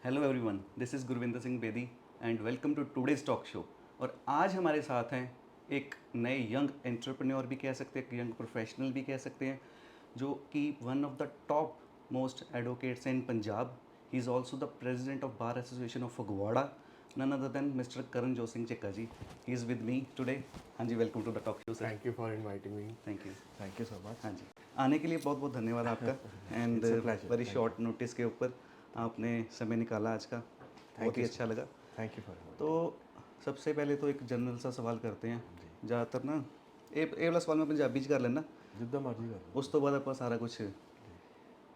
Hello everyone, this is Gurvinder Singh Bedi and welcome to today's talk show. और आज हमारे साथ हैं एक नए यंग एंटरप्रेन्योर भी कह सकते हैं, यंग प्रोफेशनल भी कह सकते हैं, जो कि one of the top most advocates in Punjab. He is also the president of bar association of Phagwara, none other than mister Karan जोसिंग Chikka ji. He is with me today. हाँ जी, welcome to the talk show sir. Thank you for inviting me. Thank you. Thank you so much. हाँ जी, आने के लिए बहुत बहुत धन्यवाद आपका। And it's a pleasure. Very short notice के ऊपर आपने समय निकाला आज का, बहुत ही अच्छा लगा। थैंक यू फॉर तो इनवाइटिंग। सबसे पहले तो एक जनरल सा सवाल करते हैं। जी, ज़्यादातर ना ਇਹ ਵਾਲਾ ਸਵਾਲ ਮੈਂ ਪੰਜਾਬੀ 'ਚ ਕਰ ਲੈਣਾ, ਜਿੱਦਾਂ ਮਰਜ਼ੀ ਕਰ ਲਓ ਉਸ ਤੋਂ ਬਾਅਦ ਆਪਾਂ ਸਾਰਾ ਕੁਝ ਜੀ।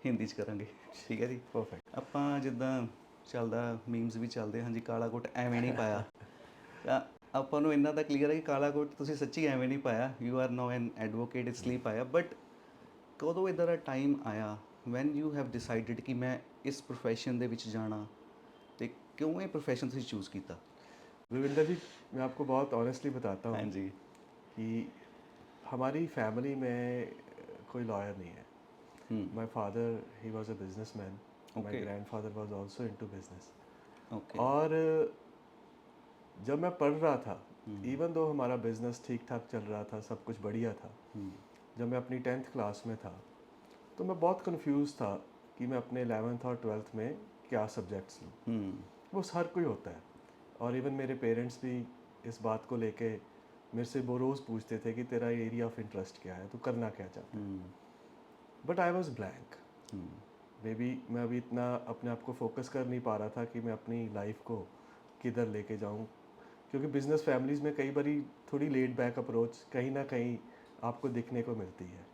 ਹਿੰਦੀ 'ਚ ਕਰਾਂਗੇ। ਠੀਕ ਹੈ ਜੀ। ਪਰਫੈਕਟ। ਆਪਾਂ ਜਿੱਦਾਂ ਚੱਲਦਾ ਮੀਮਸ ਵੀ ਚੱਲਦੇ, ਹਾਂਜੀ ਕਾਲਾ ਕੋਟ ਐਵੇਂ ਨਹੀਂ ਪਾਇਆ, ਤਾਂ ਆਪਾਂ ਨੂੰ ਇੰਨਾ ਤਾਂ ਕਲੀਅਰ ਹੈ ਕਿ ਕਾਲਾ ਕੋਟ ਤੁਸੀਂ ਸੱਚੀ ਐਵੇਂ ਨਹੀਂ ਪਾਇਆ, you are now N advocate ਇਸ ਲਈ ਪਾਇਆ। ਬਟ ਕਦੋਂ ਇੱਦਾਂ ਦਾ ਟਾਈਮ ਆਇਆ ਵੈਨ ਯੂ ਹੈਵ ਡਿਸਾਈਡਡ ਕਿ ਮੈਂ ਇਸ ਪ੍ਰੋਫੈਸ਼ਨ ਦੇ ਵਿੱਚ ਜਾਣਾ, ਤੇ ਕਿਉਂ ਇਹ ਪ੍ਰੋਫੈਸ਼ਨ ਤੁਸੀਂ ਚੂਜ਼ ਕੀਤਾ? रविंदर जी, मैं आपको बहुत ऑनेस्टली बताता हाँ हूँ जी। कि हमारी फैमिली में कोई लॉयर नहीं है। My father he was a businessman, my okay. Grandfather was also into business. Okay. और जब मैं पढ़ रहा था, इवन दो हमारा बिजनेस ठीक ठाक चल रहा था, सब कुछ बढ़िया था, जब मैं अपनी 10th क्लास में था तो मैं बहुत कंफ्यूज था कि मैं अपने 11th और 12th में क्या सब्जेक्ट्स लूँ। वो हर कोई होता है, और इवन मेरे पेरेंट्स भी इस बात को लेके मेरे से वो रोज़ पूछते थे कि तेरा एरिया ऑफ इंटरेस्ट क्या है, तू करना क्या चाहता है। But I was blank. May be मैं अभी इतना अपने आप को फोकस कर नहीं पा रहा था कि मैं अपनी लाइफ को किधर लेके जाऊँ, क्योंकि बिजनेस फैमिलीज़ में कई बारी थोड़ी लेड बैक अप्रोच कहीं ना कहीं आपको दिखने को मिलती है।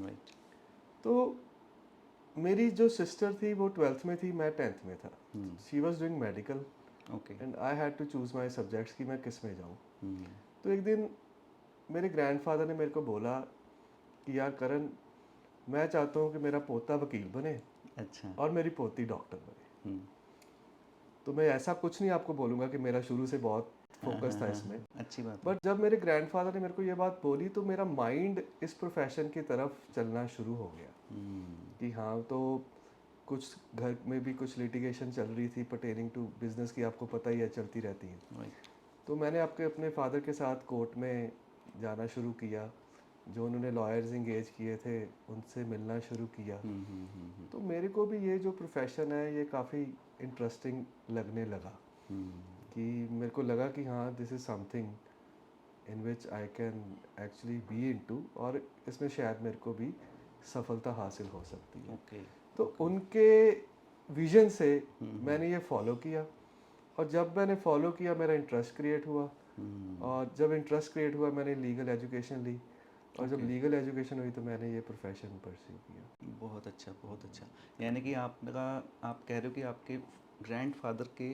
राइट। तो मेरी जो सिस्टर थी वो 12th में थी, मैं 10th में था। She was doing medical okay. And I had to choose my subjects कि मैं किस में जाऊँ। तो एक दिन मेरे ग्रैंडफादर ने मेरे को बोला कि यार करण, मैं चाहता हूँ कि मेरा पोता वकील बने अच्छा। और मेरी पोती डॉक्टर बने। तो मैं ऐसा कुछ नहीं आपको बोलूँगा कि मेरा शुरू से बहुत फोकस था इसमें, अच्छी बात है। बट जब मेरे ग्रैंडफादर ने मेरे को ये बात बोली तो मेरा माइंड इस प्रोफेशन की तरफ चलना शुरू हो गया कि हाँ, तो कुछ घर में भी कुछ लिटिगेशन चल रही थी पर्टेनिंग टू बिजनेस की, आपको पता ही है चलती रहती है। राइट। तो मैंने अपने फादर के साथ कोर्ट में जाना शुरू किया, जो उन्होंने लॉयर्स इंगेज किए थे उनसे मिलना शुरू किया। तो मेरे को भी ये जो प्रोफेशन है ये काफ़ी इंटरेस्टिंग लगने लगा कि मेरे को लगा कि हाँ, this is something in which I can actually be into, और इसमें शायद मेरे को भी सफलता हासिल हो सकती है। ओके। तो उनके विजन से मैंने ये फॉलो किया, और जब मैंने फॉलो किया मेरा इंटरेस्ट क्रिएट हुआ, और जब इंटरेस्ट क्रिएट हुआ मैंने लीगल एजुकेशन ली, और जब लीगल एजुकेशन हुई तो मैंने ये प्रोफेशन परस्यू किया। बहुत अच्छा, बहुत अच्छा। यानी कि आपका, आप कह रहे हो कि आपके ग्रैंडफादर के,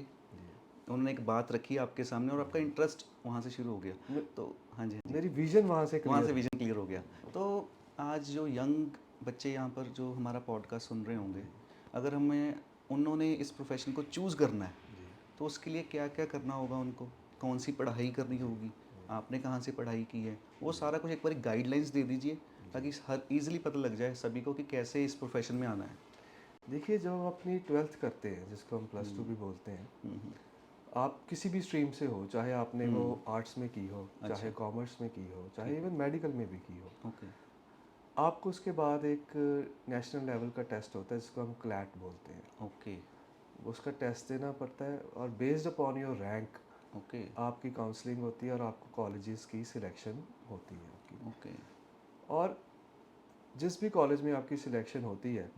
उन्होंने एक बात रखी आपके सामने और आपका इंटरेस्ट वहाँ से शुरू हो गया। तो हाँ जी, हाँ जी, मेरी विजन वहाँ से विजन क्लियर हो गया। तो आज जो यंग बच्चे यहाँ पर जो हमारा पॉडकास्ट सुन रहे होंगे, अगर हमें उन्होंने इस प्रोफेशन को चूज़ करना है तो उसके लिए क्या क्या करना होगा उनको, कौन सी पढ़ाई करनी होगी, आपने कहाँ से पढ़ाई की है, वो सारा कुछ एक बार गाइडलाइंस दे दीजिए ताकि हर ईज़िली पता लग जाए सभी को कि कैसे इस प्रोफेशन में आना है। देखिए, जब हम अपनी 12th करते हैं, जिसको हम +2 भी बोलते हैं, आप किसी भी स्ट्रीम से हो, चाहे आपने वो आर्ट्स में की हो, चाहे कॉमर्स में की हो, चाहे इवन मेडिकल में भी की हो, ओके। आपको उसके बाद एक नेशनल लेवल का टेस्ट होता है जिसको हम क्लैट बोलते हैं। ओके। उसका टेस्ट देना पड़ता है, और based upon your rank okay. आपकी काउंसलिंग होती है और आपको कॉलेजेस की सिलेक्शन होती है आपकी। ओके। और जिस भी कॉलेज में आपकी सिलेक्शन होती है,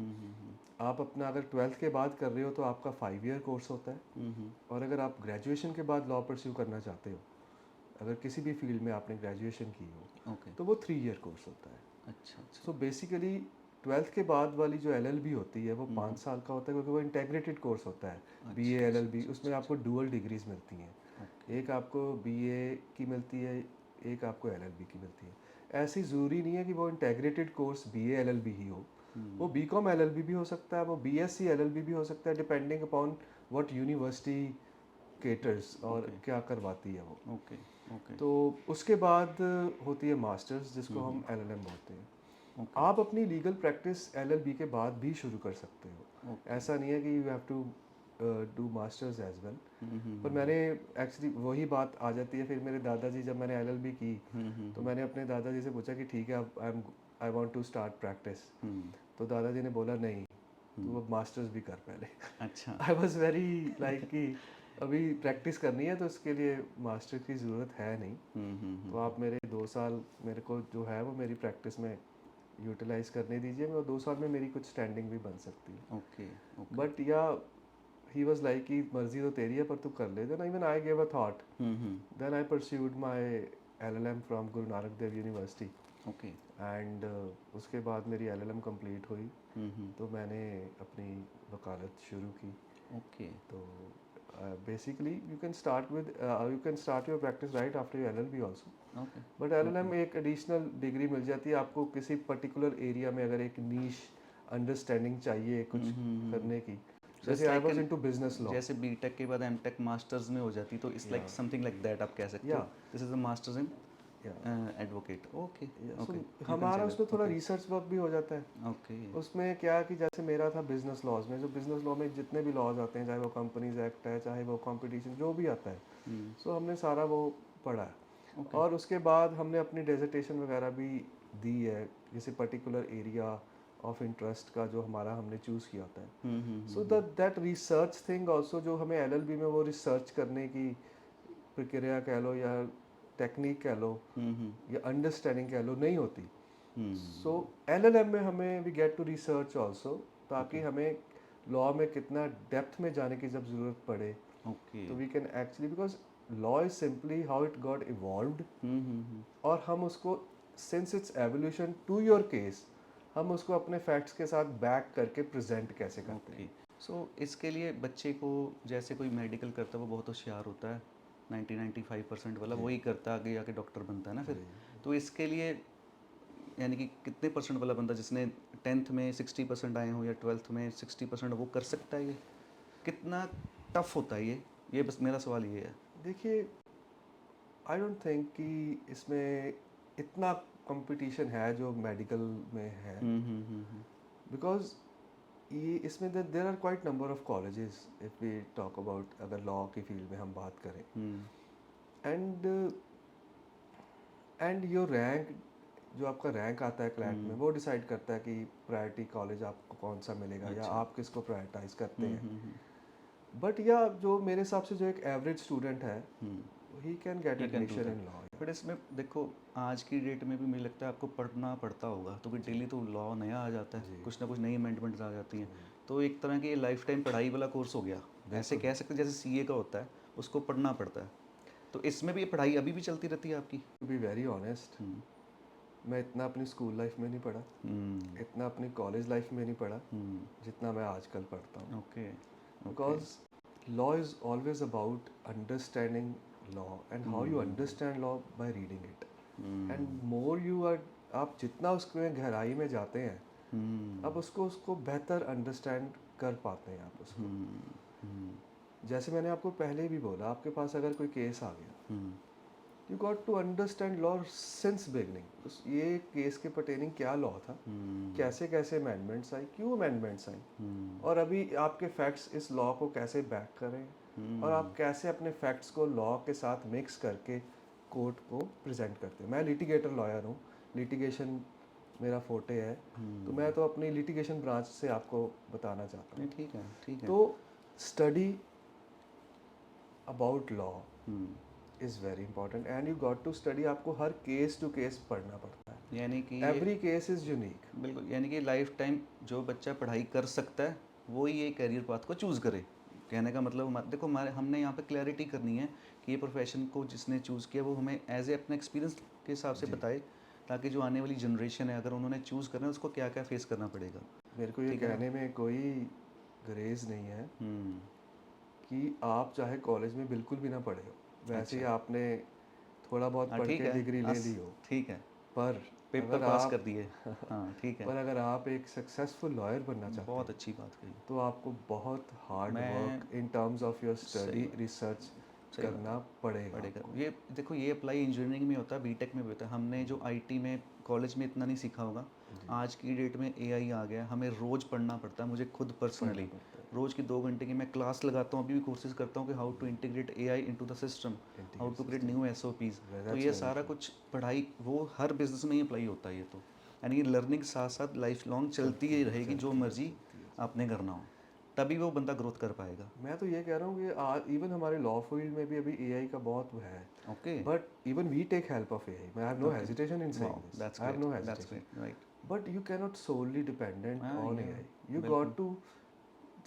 आप अपना अगर 12th के बाद कर रहे हो तो आपका 5 ईयर कोर्स होता है, और अगर आप ग्रेजुएशन के बाद लॉ परस्यू करना चाहते हो, अगर किसी भी फील्ड में आपने ग्रेजुएशन की हो, ओके। तो वो 3 ईयर कोर्स होता है। अच्छा अच्छा। सो बेसिकली 12th के बाद वाली जो LLB होती है वो 5 साल का होता है, क्योंकि वो इंटेग्रेटेड कोर्स होता है। BA LLB, उसमें आपको डुअल डिग्रीज मिलती हैं। एक आपको BA की मिलती है, एक आपको LLB की मिलती है। ऐसी ज़रूरी नहीं है कि वो इंटेग्रेटेड कोर्स BA LLB ही हो, वो BCom LLB भी हो सकता है, वो BSc LLB भी हो सकता है, depending upon what university caters और क्या करवाती है वो। ओके। ओके। तो उसके बाद होती है मास्टर्स, जिसको हम LLM बोलते हैं। आप अपनी लीगल प्रैक्टिस LLB के बाद भी शुरू कर सकते हो। ऐसा नहीं है कि you have to do masters as well, पर मैंने एक्चुअली वही बात आ जाती है फिर मेरे दादाजी, जब मैंने एलएलबी की तो मैंने अपने दादाजी से पूछा कि ठीक है अब I want to start practice, तो दादाजी ने बोला नहीं तू अब मास्टर्स भी कर पहले। अच्छा। आई वॉज वेरी लाइक कि अभी प्रैक्टिस करनी है तो उसके लिए मास्टर की ज़रूरत है नहीं, तो आप मेरे 2 साल मेरे को जो है वो मेरी प्रैक्टिस में यूटिलाइज करने दीजिए, मैं 2 साल में मेरी कुछ स्टैंडिंग भी बन सकती है। Okay okay. बट या ही वॉज लाइक कि मर्जी तो तेरी है पर तू कर ले, then even I gave a thought, then I pursued my LLM from Guru Nanak Dev university, okay. And उसके बाद मेरी एलएलएम कंप्लीट हुई तो मैंने अपनी वकालत शुरू की। ओके। तो basically you can start your practice right after your LLB also, okay. But LLM एक एडिशनल डिग्री मिल जाती है आपको किसी पर्टिकुलर एरिया में, अगर एक नीश अंडरस्टैंडिंग चाहिए कुछ करने की, जैसे I was into business law. जैसे बीटेक के बाद एमटेक मास्टर्स में हो जाती तो it's like something like that आप कह सकते हो। या this is a masters in या एडवोकेट। Okay so okay. हमारा उसमें थोड़ा रिसर्च वर्क भी हो जाता है। ओके। उसमें क्या कि जैसे मेरा था बिजनेस लॉज में, जो बिजनेस लॉ में जितने भी लॉज आते हैं, चाहे वो कंपनीज एक्ट है, चाहे वो कंपटीशन जो भी आता है, सो हमने सारा वो पढ़ा है। ओके। और उसके बाद हमने अपनी डेजर्टेशन वगैरह भी दी है, किसी पर्टिकुलर एरिया ऑफ इंटरेस्ट का जो हमारा हमने चूज़ किया होता है। So that research thing also, जो हमें एलएलबी में वो रिसर्च करने की प्रक्रिया कह लो या टेक्निक कह लो या अंडरस्टैंडिंग कह लो नहीं होती। सो एलएलएम में हमें we get to research also, ताकि हमें लॉ में कितना डेप्थ में जाने की जब ज़रूरत पड़े ओके। तो we can actually, because law is simply how it got evolved, और हम उसको since its evolution to your case हम उसको अपने फैक्ट्स के साथ बैक करके प्रेजेंट कैसे करते हैं। ओके। सो इसके लिए बच्चे को, जैसे कोई मेडिकल करता है वो बहुत होशियार होता है, 90-95% वाला वही करता है, आगे जाके डॉक्टर बनता है ना फिर। तो इसके लिए यानी कि कितने परसेंट वाला बंदा जिसने 10th में 60% आए हो या 12th में 60%, वो कर सकता है ये? कितना टफ होता है ये बस मेरा सवाल ये है। देखिए आई डोंट थिंक कि इसमें इतना कंपटीशन है जो मेडिकल में है, बिकॉज ये इसमें there are quite number of colleges if we talk about, अगर लॉ की फील्ड में हम बात करें, एंड योर रैंक, जो आपका रैंक आता है क्लैट में, वो डिसाइड करता है कि प्रायोरिटी कॉलेज आपको कौन सा मिलेगा या आप किसको प्रायोरिटाइज करते हैं। बट या जो मेरे हिसाब से जो एक एवरेज स्टूडेंट है he can get admission in law. But इसमें देखो आज की डेट में भी मुझे लगता है आपको पढ़ना पड़ता होगा, तो डेली तो लॉ नया आ जाता है, कुछ ना कुछ नई अमेंडमेंट्स आ जाती हैं, तो एक तरह की लाइफ टाइम पढ़ाई वाला कोर्स हो गया, ऐसे कह सकते हैं। जैसे सीए का होता है उसको पढ़ना पड़ता है, तो इसमें भी ये पढ़ाई अभी भी चलती रहती है आपकी? टू बी वेरी ऑनेस्ट, मैं इतना अपनी स्कूल लाइफ में नहीं पढ़ा, इतना अपनी कॉलेज लाइफ में नहीं पढ़ा जितना मैं आजकल पढ़ता हूँ। Okay. Because law is always about understanding law and how you understand law by reading it, and more you are, आप जितना उसके गहराई में जाते हैं अब उसको बेहतर अंडरस्टैंड कर पाते हैं आप उसको। जैसे मैंने आपको पहले भी बोला, आपके पास अगर कोई केस आ गया, you got to understand law since beginning, ये केस के पर्टेनिंग क्या लॉ था, कैसे कैसे अमेंडमेंट्स आई, क्यों अमेंडमेंट्स आई, और अभी आपके फैक्ट्स इस लॉ को कैसे बैक करें, और आप कैसे अपने फैक्ट्स को लॉ के साथ मिक्स करके कोर्ट को प्रेजेंट करते हैं। मैं लिटिगेटर लॉयर हूँ, लिटिगेशन मेरा फोटे है, तो मैं तो अपनी लिटिगेशन ब्रांच से आपको बताना चाहता हूँ। ठीक है, ठीक है। तो study about law is very important, and you got to study, आपको हर केस टू केस पढ़ना पड़ता है, यानी कि एवरी केस इज़ यूनिक। बिल्कुल, यानी कि लाइफ टाइम जो बच्चा पढ़ाई कर सकता है वो ही ये करियर पाथ को चूज़ करे। कहने का मतलब देखो हमारे हमने यहाँ पे क्लैरिटी करनी है कि ये प्रोफेशन को जिसने चूज़ किया वो हमें एज ए अपने एक्सपीरियंस के हिसाब से बताए, ताकि जो आने वाली जनरेशन है अगर उन्होंने चूज़ करना है उसको क्या क्या फेस करना पड़ेगा। मेरे को ये कहने में कोई गरेज नहीं है कि आप चाहे कॉलेज में बिल्कुल भी ना पढ़े हो, वैसे ही आपने थोड़ा बहुत पढ़ ठीक के है, डिग्री ले ली हो, ठीक है, पर पेपर अगर पास आप कर दिए, हाँ ठीक है, पर अगर आप एक सक्सेसफुल लॉयर बनना चाहते बहुत हैं अच्छी बात कही। तो आपको बहुत हार्ड मैं work in terms of your सही स्टडी बात, रिसर्च सही बात करना है, पड़ेगा पढ़ेगा। आपको। ये देखो ये अप्लाई इंजीनियरिंग में होता है, बीटेक में भी होता है। हमने जो आईटी में कॉलेज में इतना नहीं सीखा होगा, आज की डेट में एआई आ गया, हमें रोज़ पढ़ना पड़ता है। मुझे खुद पर्सनली रोज़ की 2 घंटे की मैं क्लास लगाता हूँ, अभी भी कोशिश करता हूँ कि how to integrate AI into the system, how to create new SOPs. तो ये सारा कुछ पढ़ाई वो हर बिजनेस में ही अप्लाई होता है ये तो, यानी ये लर्निंग साथ साथ लाइफ लॉन्ग चलती ही रहेगी, जो मर्जी आपने करना हो, तभी वो बंदा ग्रोथ कर पाएगा। मैं तो ये कह रहा हूँ कि आज इवन हमारे लॉ फील्ड में भी अभी एआई का बहुत वो है, okay, but even we take help of AI. I have no hesitation in saying this, that's I have no great, that's hesitation, great, right. But you can not solely dependent on AI, you बिल्कुल, got to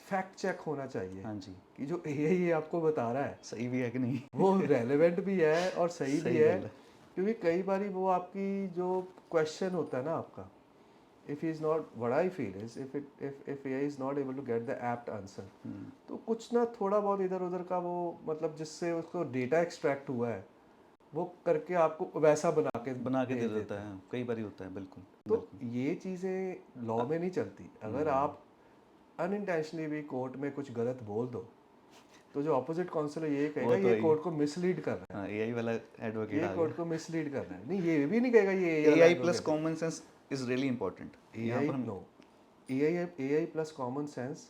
fact check होना चाहिए हाँ जी, कि जो AI आपको बता रहा है सही भी है कि नहीं। वो रेलेवेंट भी है और सही भी सही है, गल है। क्योंकि कई बारी वो आपकी जो क्वेश्चन होता है ना आपका, if he is not, what I feel is if AI is not able to get the apt answer, तो कुछ ना थोड़ा बहुत इधर उधर का वो मतलब जिससे उसको डेटा एक्सट्रैक्ट हुआ है वो करके आपको वैसा बना के दे भेज देता देता है। है, कई बार ही होता है, बिल्कुल तो बिल्कुल। ये चीज़ें लॉ में नहीं चलती। अगर आप अनइंटेंशनली भी कोर्ट में कुछ गलत बोल दो तो जो ऑपोजिट काउंसिल है ये कहेगा वो तो ये है ही। कोर्ट को मिसलीड कर रहा हाँ, एआई वाला है, एडवोकेट ये आ कोर्ट गया। को मिसलीड कर रहा है। नहीं, ये भी नहीं कहेगा ये AI वाला एआई प्लस एडवोकेट है। Common sense is really important यहाँ AI पर हम। no, AI plus common sense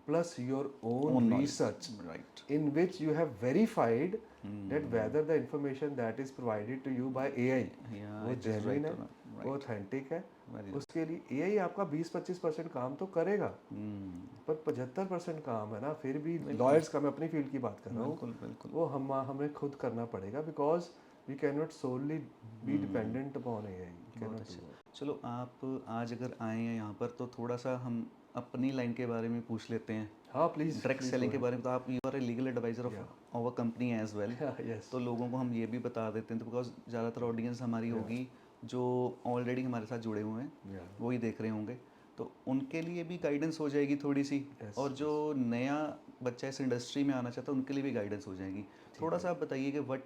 plus your own own research knowledge, right. in which you have verified that whether the information that is provided to you by AI या वो it is genuine right है, और वो right, authentic है। Very. उसके लिए AI आपका 20-25% काम तो करेगा, पर 75% काम है ना फिर भी लॉयर्स का, मैं अपनी फील्ड की बात कर रहा हूँ, बिल्कुल बिल्कुल। वो हमें खुद करना पड़ेगा, because we can not solely be dependent upon AI, बहुत अच्छा। चलो आप आज अगर आए हैं यहाँ पर तो थोड़ा सा हम अपनी लाइन के बारे में पूछ लेते हैं, हाँ प्लीज़ डायरेक्ट प्लीज़ सेलिंग के बारे में। तो आप you are a legal adviser of our company as well, yes तो लोगों को हम ये भी बता देते हैं, तो बिकॉज ज़्यादातर ऑडियंस हमारी होगी जो ऑलरेडी हमारे साथ जुड़े हुए हैं, वही देख रहे होंगे, तो उनके लिए भी गाइडेंस हो जाएगी थोड़ी सी, और जो नया बच्चा इस इंडस्ट्री में आना चाहता है उनके लिए भी गाइडेंस हो जाएगी। थोड़ा सा आप बताइए कि वट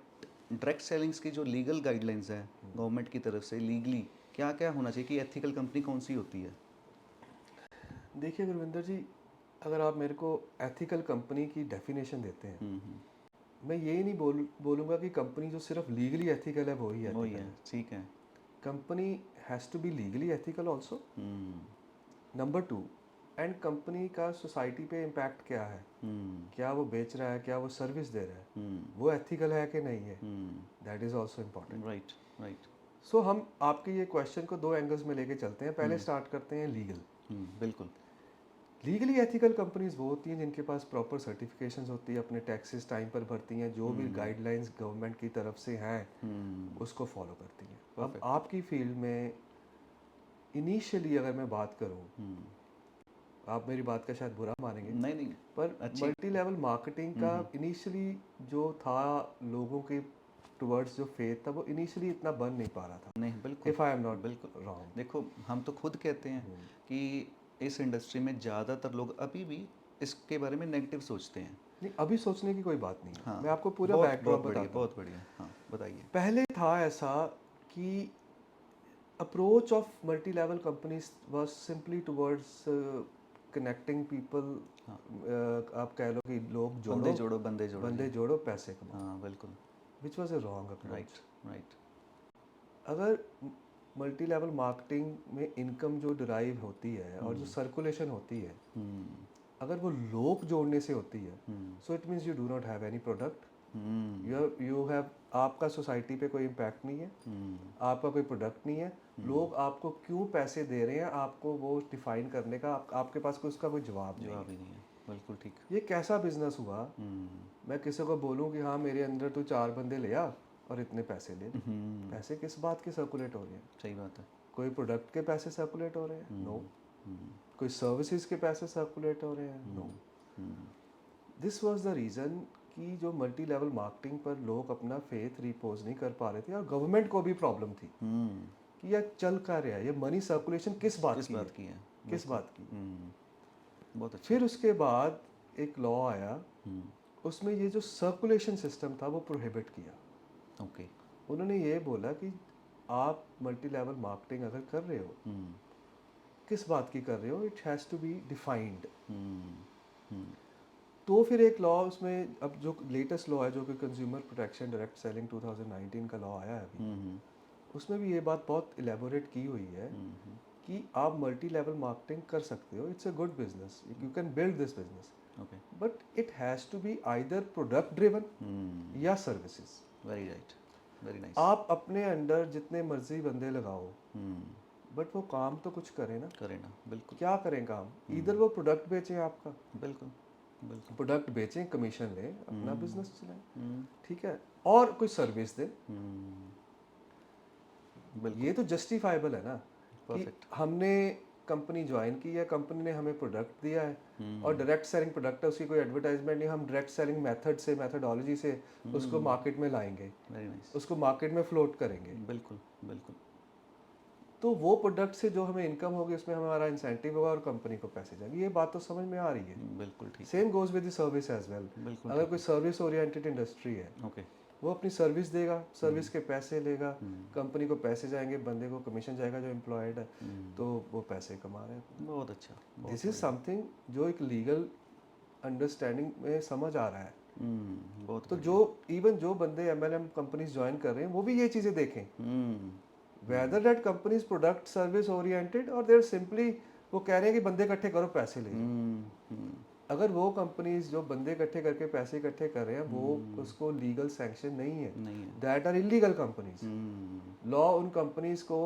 डायरेक्ट सेलिंग्स की जो लीगल गाइडलाइंस है गवर्नमेंट की तरफ से, लीगली क्या क्या होना चाहिए, कि एथिकल कंपनी कौन सी होती है? देखिए गुरविंदर जी, अगर आप मेरे को एथिकल कंपनी की डेफिनेशन देते हैं, मैं यही नहीं बोलूँगा कि कंपनी जो सिर्फ लीगली एथिकल है वही वही एथिकल है, है। ठीक है। Company has to be legally ethical also, number 2, and company का सोसाइटी पे इम्पैक्ट क्या है, क्या वो बेच रहा है, क्या वो सर्विस दे रहा है, वो एथिकल है कि नहीं है, that is also important. Right right. So हम आपके ये क्वेश्चन को 2 एंगल्स में लेके चलते हैं। पहले स्टार्ट करते हैं लीगल। बिल्कुल। लीगली एथिकल कंपनीज वो होती हैं जिनके पास प्रॉपर सर्टिफिकेशंस होती है, अपने टैक्सेस टाइम पर भरती हैं, जो भी गाइडलाइंस गवर्नमेंट की तरफ से हैं उसको फॉलो करती हैं। अब आपकी फील्ड में इनिशियली अगर मैं बात करूं, आप मेरी बात का शायद बुरा मानेंगे, नहीं नहीं, पर मल्टी लेवल मार्केटिंग का इनिशियली जो था लोगों के टुवर्ड्स जो फेथ था वो इनिशियली इतना बन नहीं पा रहा था। नहीं बिल्कुल, इफ़ आई एम नॉट बिल्कुल रॉन्ग। देखो हम तो खुद कहते हैं कि इस इंडस्ट्री में ज़्यादातर लोग अभी भी इसके बारे में नेगेटिव सोचते हैं। नहीं, अभी सोचने की कोई बात नहीं है। हाँ, मैं आपको पूरा बहुत बैकड्रॉप बढ़िया, बताता हूँ। बहुत बढ़िया। हाँ बताइए। पहले था ऐसा कि approach of multi-level companies was simply towards connecting people, आप कह लो कि लोग जोड़ो, बंदे जोड़ो पैसे कमाओ, हाँ बिल्कुल, which was a wrong approach. Right right. अगर मल्टी लेवल मार्केटिंग में इनकम जो डिराइव होती है और जो सर्कुलेशन होती है, अगर वो लोग जोड़ने से होती है, so it means you do not have any product, you have, आपका सोसाइटी पे कोई इम्पैक्ट नहीं है, आपका कोई प्रोडक्ट नहीं है, लोग आपको क्यों पैसे दे रहे हैं आपको वो डिफाइन करने का आपके पास कोई उसका कोई जवाब नहीं है। बिल्कुल ठीक। ये कैसा बिजनेस हुआ? मैं किसी को बोलूँ कि हाँ मेरे अंदर तू 4 बंदे ले आ और इतने पैसे ले, पैसे किस बात के सर्कुलेट हो रहे हैं? सही बात है। कोई प्रोडक्ट के पैसे सर्कुलेट हो रहे हैं? नो। कोई सर्विसेज के पैसे सर्कुलेट हो रहे हैं? No. This was the reason कि जो मल्टी लेवल मार्केटिंग पर लोग अपना फेथ रिपोज नहीं कर पा रहे थे, और गवर्नमेंट को भी प्रॉब्लम थी कि यह चल क्या रहा है, ये मनी सर्कुलेशन किस बात की है, किस बात की। बहुत अच्छा। फिर उसके बाद एक लॉ आया, उसमें ये जो सर्कुलेशन सिस्टम था वो प्रोहिबिट किया। ओके। उन्होंने ये बोला कि आप मल्टी लेवल मार्केटिंग अगर कर रहे हो, किस बात की कर रहे हो, it has to be defined. तो फिर एक लॉ उसमें, अब जो लेटेस्ट लॉ है जो कि कंज्यूमर प्रोटेक्शन डायरेक्ट सेलिंग 2019 का लॉ आया है अभी, उसमें भी ये बात बहुत इलेबोरेट की हुई है कि आप मल्टी लेवल मार्केटिंग कर सकते हो. It's a good business, you can build this business, okay. But it has to be either product driven या services. Very right, very nice. आप अपने अंडर जितने मर्जी बंदे लगाओ, बट वो काम तो कुछ करें ना. करें ना, बिल्कुल. क्या करें काम? इधर वो प्रोडक्ट बेचें आपका, बिल्कुल, बिल्कुल. प्रोडक्ट बेचें, कमीशन लें, अपना बिजनेस चलाएं, हम्म, ठीक है, और कोई सर्विस दें. बिल्कुल. ये तो जस्टिफाइबल है ना कि परफेक्ट. हमने कंपनी ज्वाइन की है, कंपनी ने हमें प्रोडक्ट दिया है और डायरेक्ट सेलिंग प्रोडक्ट है, उसकी कोई एडवर्टाइजमेंट नहीं. हम डायरेक्ट सेलिंग मेथड से, मेथडोलॉजी से उसको मार्केट में लाएंगे, वेरी नाइस. उसको मार्केट में फ्लोट करेंगे. बिल्कुल, बिल्कुल. तो वो प्रोडक्ट से जो हमें इनकम होगी उसमें हमारा इंसेंटिव होगा और कंपनी को पैसे जाएंगे. ये बात तो समझ में आ रही है. बिल्कुल ठीक. Same goes with the service as well. बिल्कुल अगर कोई सर्विस ओरिएंटेड इंडस्ट्री है, ओके. वो अपनी सर्विस देगा, सर्विस के पैसे लेगा, कंपनी को पैसे जाएंगे, बंदे को कमीशन जाएगा जो एम्प्लॉयड है, तो वो पैसे कमा रहे हैं. बहुत अच्छा. दिस इज समथिंग जो एक लीगल अंडरस्टैंडिंग में समझ आ रहा है. बहुत. तो जो इवन जो बंदे एमएलएम कंपनीज ज्वाइन कर रहे हैं वो भी ये चीज़ें देखें, whether that companies product service oriented और देर सिंपली वो कह रहे हैं कि बंदे इकट्ठे करो पैसे ले जाओ. अगर वो कंपनीज जो बंदे इकट्ठे करके पैसे इकट्ठे कर रहे हैं वो उसको लीगल सैंक्शन नहीं है, that are illegal companies. Law उन कंपनीज को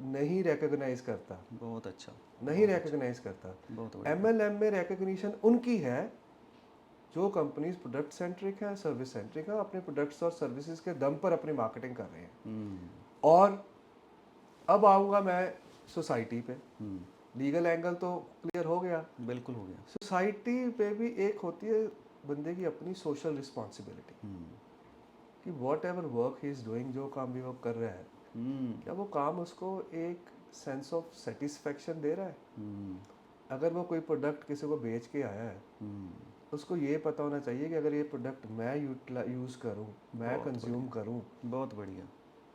नहीं रिकॉग्नाइज करता. बहुत अच्छा. नहीं रिकॉग्नाइज करता. एमएलएम में रिकॉग्निशन उनकी है जो कंपनीज प्रोडक्ट सेंट्रिक है, सर्विस सेंट्रिक है, अपने प्रोडक्ट्स और सर्विसेज के दम पर अपनी मार्केटिंग कर रहे हैं. और अब आऊँगा मैं सोसाइटी पे. लीगल एंगल तो क्लियर हो गया. बिल्कुल हो गया. सोसाइटी पे भी एक होती है बंदे की अपनी सोशल रिस्पॉन्सिबिलिटी कि what ever work he is doing, जो काम भी वो कर रहा है, क्या वो काम उसको एक सेंस ऑफ सेटिस्फेक्शन दे रहा है. अगर वो कोई प्रोडक्ट किसी को बेच के आया है, उसको ये पता होना चाहिए कि अगर ये प्रोडक्ट मैं यूज़ करूँ, मैं कंज्यूम करूँ, बहुत बढ़िया,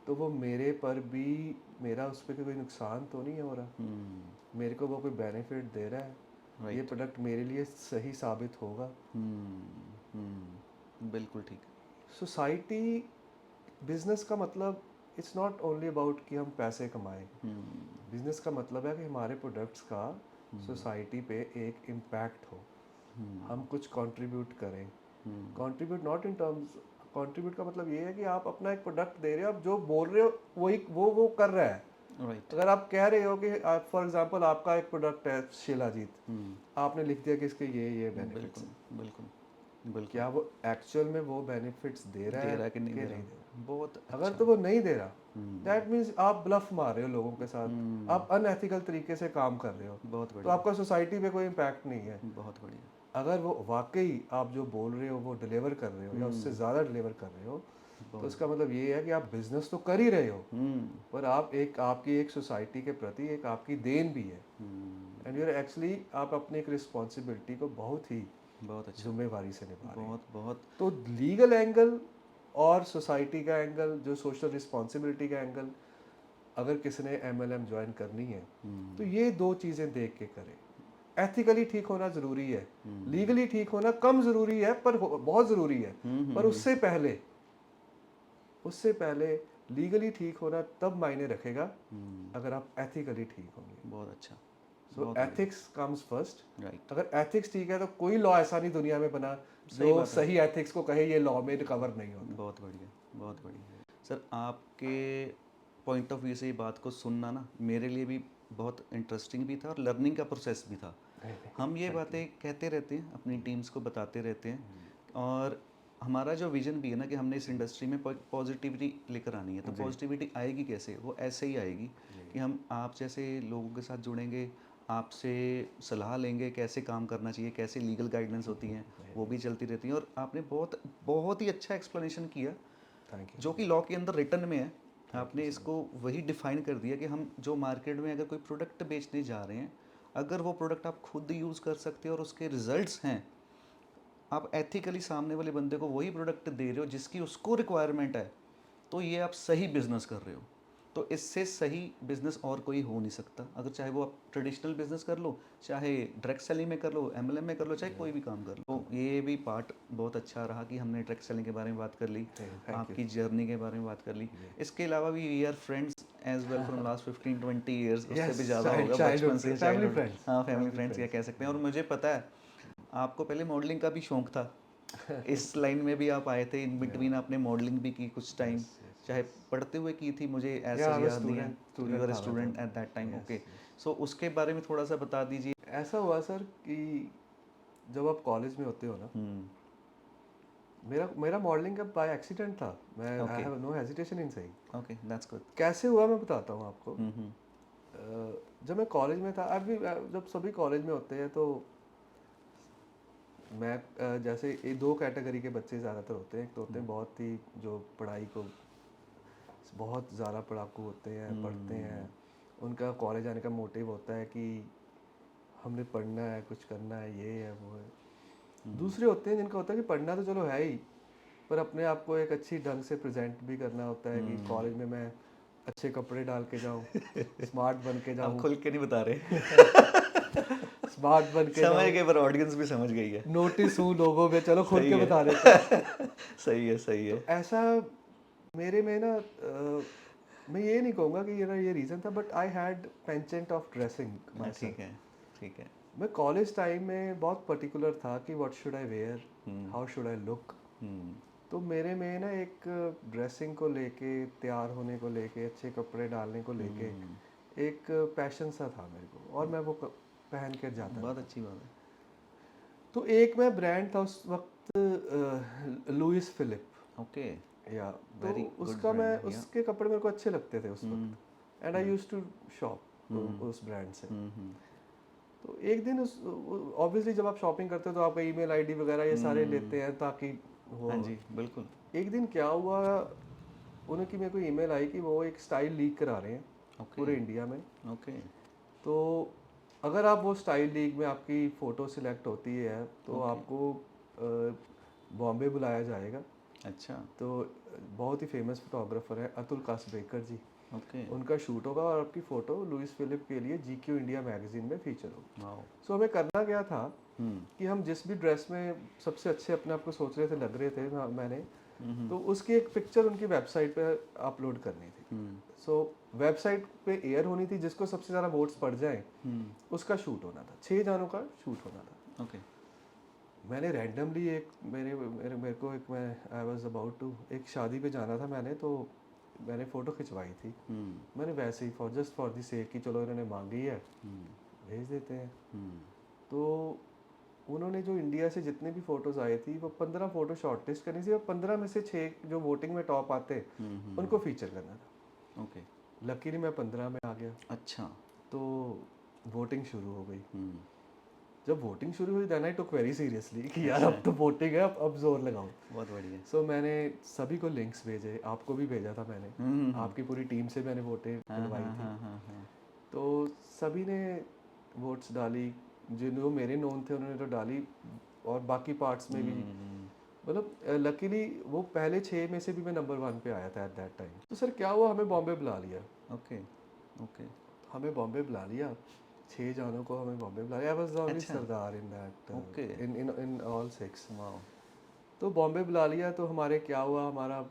तो वो मेरे पर भी, मेरा उस पर कोई नुकसान तो नहीं हो रहा. मेरे को वो कोई बेनिफिट दे रहा है. ये प्रोडक्ट मेरे लिए सही साबित होगा. बिल्कुल ठीक. सोसाइटी बिजनेस का मतलब इट्स नॉट ओनली अबाउट कि हम पैसे कमाएं. बिजनेस का मतलब है कि हमारे प्रोडक्ट्स का सोसाइटी पे एक इम्पैक्ट हो, हम कुछ कंट्रीब्यूट करें. Contribute not in terms, contribute का मतलब ये है कि आप अपना एक प्रोडक्ट दे रहे हो, आप जो बोल रहे हो वही वो कर रहा है. अगर आप कह रहे हो कि फॉर एग्जांपल आपका एक प्रोडक्ट है शिलाजीत, आपने लिख दिया कि इसके ये बेनिफिट्स हैं. बिल्कुल. क्या वो एक्चुअल में वो बेनिफिट्स दे रहा है कि नहीं दे रहा? बहुत अच्छा. अगर तो वो नहीं दे रहा, दैट मीन्स आप ब्लफ मार रहे हो लोगों के साथ, आप अनएथिकल तरीके से काम कर रहे हो. बहुत बढ़िया. तो आपका सोसाइटी पे कोई इम्पैक्ट नहीं है. बहुत बढ़िया. अगर वो वाकई आप जो बोल रहे हो वो डिलीवर कर रहे हो या उससे ज़्यादा डिलीवर कर रहे हो, तो उसका मतलब ये है कि आप बिजनेस तो कर ही रहे हो, पर आप एक, आपकी एक सोसाइटी के प्रति एक आपकी देन भी है. एंड यूर एक्चुअली आप अपनी एक रिस्पॉन्सिबिलिटी को बहुत अच्छी जिम्मेवारी से निभा रहे हैं. बहुत. तो लीगल एंगल और सोसाइटी का एंगल, जो सोशल रिस्पॉन्सिबिलिटी का एंगल, अगर किसी ने एमएलएम ज्वाइन करनी है तो ये दो चीज़ें देख के करें. एथिकली ठीक होना ज़रूरी है, लीगली ठीक होना कम ज़रूरी है पर बहुत ज़रूरी है. पर उससे पहले लीगली ठीक होना तब मायने रखेगा अगर आप एथिकली ठीक होंगे. बहुत अच्छा. सो एथिक्स कम्स फर्स्ट. राइट. अगर एथिक्स ठीक है तो कोई लॉ ऐसा नहीं दुनिया में बना जो सही एथिक्स को कहे ये लॉ में कवर नहीं होता. बहुत बढ़िया, बहुत बढ़िया. सर, आपके पॉइंट ऑफ व्यू से ये बात को सुनना ना मेरे लिए भी बहुत इंटरेस्टिंग भी था और लर्निंग का प्रोसेस भी था. हम ये बातें कहते रहते हैं, अपनी टीम्स को बताते रहते हैं, और हमारा जो विजन भी है ना कि हमने इस इंडस्ट्री में पॉजिटिविटी लेकर आनी है. तो पॉजिटिविटी आएगी कैसे? वो ऐसे ही आएगी कि हम आप जैसे लोगों के साथ जुड़ेंगे, आपसे सलाह लेंगे कैसे काम करना चाहिए, कैसे लीगल गाइडलाइंस होती हैं, वो भी चलती रहती हैं. और आपने बहुत ही अच्छा एक्सप्लेनेशन किया, जो कि लॉ के अंदर रिटर्न में है. आपने इसको वही डिफाइन कर दिया कि हम जो मार्केट में अगर कोई प्रोडक्ट बेचने जा रहे हैं, अगर वो प्रोडक्ट आप खुद यूज़ कर सकते हो और उसके रिजल्ट्स हैं, आप एथिकली सामने वाले बंदे को वही प्रोडक्ट दे रहे हो जिसकी उसको रिक्वायरमेंट है, तो ये आप सही बिजनेस कर रहे हो. तो इससे सही बिजनेस और कोई हो नहीं सकता, अगर चाहे वो आप ट्रेडिशनल बिजनेस कर लो, चाहे डायरेक्ट सेलिंग में कर लो, एमएलएम में कर लो, चाहे कोई भी काम कर लो। तो ये भी पार्ट बहुत अच्छा रहा कि हमने डायरेक्ट सेलिंग के बारे में बात कर ली, Thank you. आपकी जर्नी के बारे में बात कर ली। इसके अलावा भी we are friends as well from last 15-20 years, उससे Yes, भी ज़्यादा होगा, childhood बचपन से friends, family childhood, friends, हाँ फैमिली family फ्रेंड्स क्या friends. कह सकते हैं। और मुझे पता है आपको पहले मॉडलिंग का भी शौक था, इस लाइन में भी आप आए थे, इन बिटवीन आपने मॉडलिंग भी की कुछ टाइम, Yes, yes, चाहे पढ़ते हुए की थी, मुझे Yeah, ऐसा I was याद नहीं है। student यू आर था मैं स्टूडेंट तब. Eight that time, Yes, okay. yes. सो उसके बारे में थोड़ा सा बता दीजिए। ऐसा हुआ सर कि जब आप कॉलेज में होते हो ना, मेरा मेरा मॉडलिंग का बाय एक्सीडेंट था। मैं I Okay. Have no hesitation in saying. Okay, that's good. कैसे हुआ मैं बताता हूँ आपको। जब मैं कॉलेज में था, अभी जब सभी कॉलेज में होते हैं तो मैं जैसे ये दो कैटेगरी के बच्चे ज़्यादातर होते हैं। एक तो होते हैं बहुत ही जो पढ़ाई को बहुत ज़्यादा पढ़ाकू होते हैं, पढ़ते हैं, उनका कॉलेज आने का मोटिव होता है कि हमने पढ़ना है, कुछ करना है, ये है वो है। दूसरे होते हैं जिनका होता है कि पढ़ना तो चलो है ही, पर अपने आप को एक अच्छी ढंग से प्रेजेंट भी करना होता है कि कॉलेज में मैं अच्छे कपड़े डाल के जाऊँ, स्मार्ट बन के आप जाऊँ, खुल के नहीं बता रहे। स्मार्ट बन के समझ जाऊँ, गए, पर ऑडियंस भी समझ गई है। नोटिस हूँ लोगों में, चलो खुल सही के है। बता देते हैं। सही है, सही है। तो ऐसा मेरे में ना मैं ये नहीं कहूँगा कि ये रीज़न था, but I had penchant of dressing myself. ठीक है, ठीक है। मैं कॉलेज टाइम में बहुत पर्टिकुलर था कि what should I wear, how should I look. तो मेरे में ना एक ड्रेसिंग को लेके, तैयार होने को लेके, अच्छे कपड़े डालने को लेके एक पैशन सा था मेरे को, और मैं वो पहन कर जाता बहुत था। अच्छी बात है। तो एक मैं ब्रांड था उस वक्त, लुइस फिलिप, ओके, या तो वेरी गुड उसका मैं ब्रांड, या। उसके कपड़े मेरे को अच्छे लगते थे उस वक्त, and I used to shop उस ब्रांड से। तो एक दिन उस ऑब्वियसली जब आप शॉपिंग करते हो तो आपका ईमेल आईडी वगैरह ये सारे लेते हैं ताकि वो। हाँ जी, बिल्कुल। एक दिन क्या हुआ, उनकी मेरे को ईमेल आई कि वो एक स्टाइल लीक करा रहे हैं पूरे इंडिया में। ओके। तो अगर आप वो स्टाइल लीग में आपकी फ़ोटो सिलेक्ट होती है तो आपको बॉम्बे बुलाया जाएगा। अच्छा। तो बहुत ही फेमस फोटोग्राफर है अतुल कासबेकर जी, ओके। उनका शूट होगा और आपकी फ़ोटो लुइस फिलिप के लिए जीक्यू इंडिया मैगजीन में फीचर होगी। वाओ। सो हमें करना क्या था कि हम जिस भी ड्रेस में सबसे अच्छे अपने आप को सोच रहे थे, लग रहे थे मैंने, तो उसकी एक पिक्चर उनकी वेबसाइट पे अपलोड करनी थी। सो वेबसाइट पे एयर होनी थी, जिसको सबसे ज़्यादा वोट्स पड़ जाएं उसका शूट होना था, 6 जानों का शूट होना था। ओके। मैंने रैंडमली एक मेरे को एक मैं आई वाज अबाउट टू एक शादी पे जाना था मैंने, तो मैंने फ़ोटो खिंचवाई थी। मैंने वैसे ही जस्ट फॉर दी सेक कि चलो इन्होंने मांगी है भेज देते हैं। तो उन्होंने जो इंडिया से जितने भी फ़ोटोज़ आए थी वो 15 फ़ोटो शॉर्टलिस्ट करनी थी और 15 में से 6 जो वोटिंग में टॉप आते उनको फीचर करना था। ओके। लकीली मैं 15 में आ गया। अच्छा। तो वोटिंग शुरू हो गई। जब वोटिंग शुरू हुई then I took very seriously कि यार अब तो वोटिंग है, अब जोर लगाओ। बहुत बढ़िया। सो मैंने सभी को लिंक्स भेजे, आपको भी भेजा था मैंने, आपकी पूरी टीम से मैंने वोटें डलवाई थी। तो सभी ने वोट्स डाली, जो मेरे नोन थे उन्होंने तो डाली, और बाकी पार्ट्स में भी। मतलब लकीली वो पहले 6 में से भी मैं नंबर 1 पे आया था एट दैट टाइम। तो सर क्या हुआ, हमें बॉम्बे बुला लिया। ओके। ओके। हमें बॉम्बे बुला लिया, 6 जानों को हमें बॉम्बे बुला लिया। आई वाज द ओनली अच्छा। सरदार in that, okay. In all 6। Wow. तो बॉम्बे बुला लिया, तो हमारे क्या हुआ, हमारा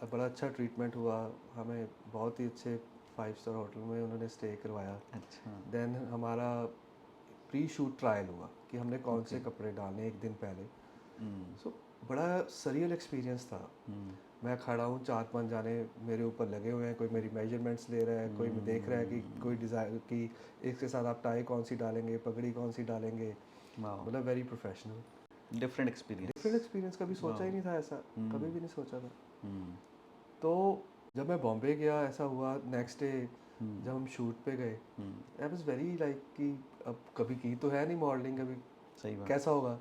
बड़ा अच्छा ट्रीटमेंट हुआ। हमें बहुत ही अच्छे 5 स्टार होटल में उन्होंने स्टे करवाया। अच्छा। देन हमारा प्री शूट ट्रायल हुआ कि हमने कौन से कपड़े डालने एक दिन पहले। सो बड़ा सरियल एक्सपीरियंस था। मैं खड़ा हूँ, 4-5 जाने मेरे ऊपर लगे हुए हैं, कोई मेरी मेजरमेंट्स ले रहा है, कोई देख रहा है कि कोई डिज़ाइन कि इसके साथ आप टाई कौन सी डालेंगे, पगड़ी कौन सी डालेंगे। मतलब very professional, different experience. Different experience. कभी सोचा ही नहीं था ऐसा, कभी भी नहीं सोचा था। तो जब मैं बॉम्बे गया ऐसा हुआ, नेक्स्ट डे जब हम शूट पे गए, आई वाज वेरी लाइक कि अब कभी की तो है नहीं मॉडलिंग, कभी सही बात। कैसा होगा।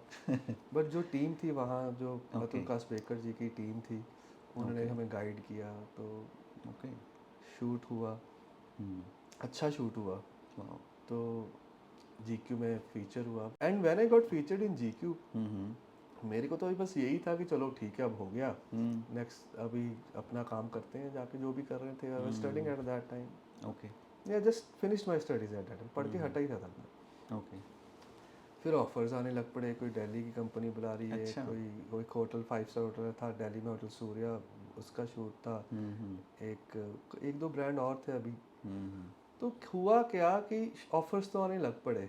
बट जो टीम थी वहाँ, जो अतुल कासबेकर जी की टीम थी, उन्होंने हमें गाइड किया। तो शूट हुआ, अच्छा शूट हुआ। तो जीक्यू में फीचर हुआ, and when I got featured in GQ, मेरे को तो अभी बस यही था कि चलो ठीक है अब हो गया, नेक्स्ट अभी अपना काम करते हैं जाके, जो भी कर रहे थे। I was studying at that time, okay या just finished my studies at that time, पढ़ के हटा ही था तब मैं। ओके। फिर ऑफर्स आने लग पड़े, कोई दिल्ली की कंपनी बुला रही है, अच्छा। कोई होटल 5 स्टार होटल था दिल्ली में, होटल सूर्या, उसका शूट था। एक एक दो ब्रांड और थे अभी। तो हुआ क्या कि ऑफर्स तो आने लग पड़े,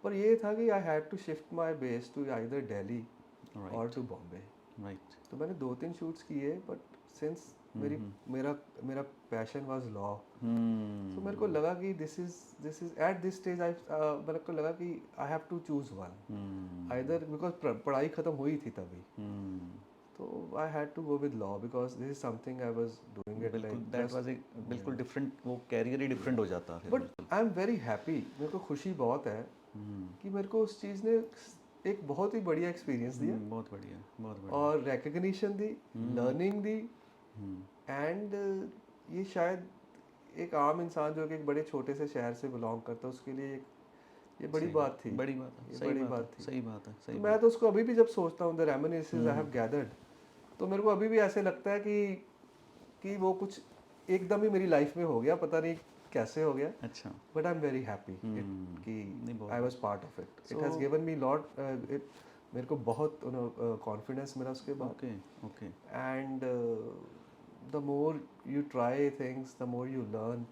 पर ये था कि I had to shift my base to either Delhi और टू बॉम्बे। राइट। तो मैंने 2-3 शूट्स किए, बट सिंस मेरा मेरा पैशन वाज लॉ, तो मेरे को लगा कि this is at this stage, I मेरे को लगा कि I have to choose one either, because पढ़ाई ख़त्म हुई थी तभी। तो I had to go with law because this is something I was doing it बिल्कुल, लाइक दैट वाज एक बिल्कुल डिफरेंट, वो कैरियर ही डिफरेंट हो जाता है बट बिल्कुल। आई एम वेरी हैप्पी, मेरे को खुशी बहुत है कि मेरे को उस चीज़ ने एक बहुत ही बढ़िया एक्सपीरियंस दिया, बहुत बढ़िया, बहुत बढ़िया। और recognition the, learning the, and ये शायद एक आम इंसान जो कि एक बड़े छोटे से शहर से बिलोंग करता है, उसके लिए ये बड़ी सही बात थी, बड़ी बात है, ये सही बड़ी बात है, बात थी। सही बात है, सही तो बात मैं तो उसको अभी भी जब सोचता हूँ the reminiscences I have gathered, तो मेरे को अभी भी ऐसे लगता है कि वो कुछ एकदम ही मेरी लाइफ में हो गया, पता नहीं कैसे हो गया, अच्छा। But I am very happy कि नहीं, बहुत I was part of it. It has So- given me lot, मेरे को बहुत कॉन्फिडेंस मिला उसके बाद। Okay okay. And the more you try things the more you learn.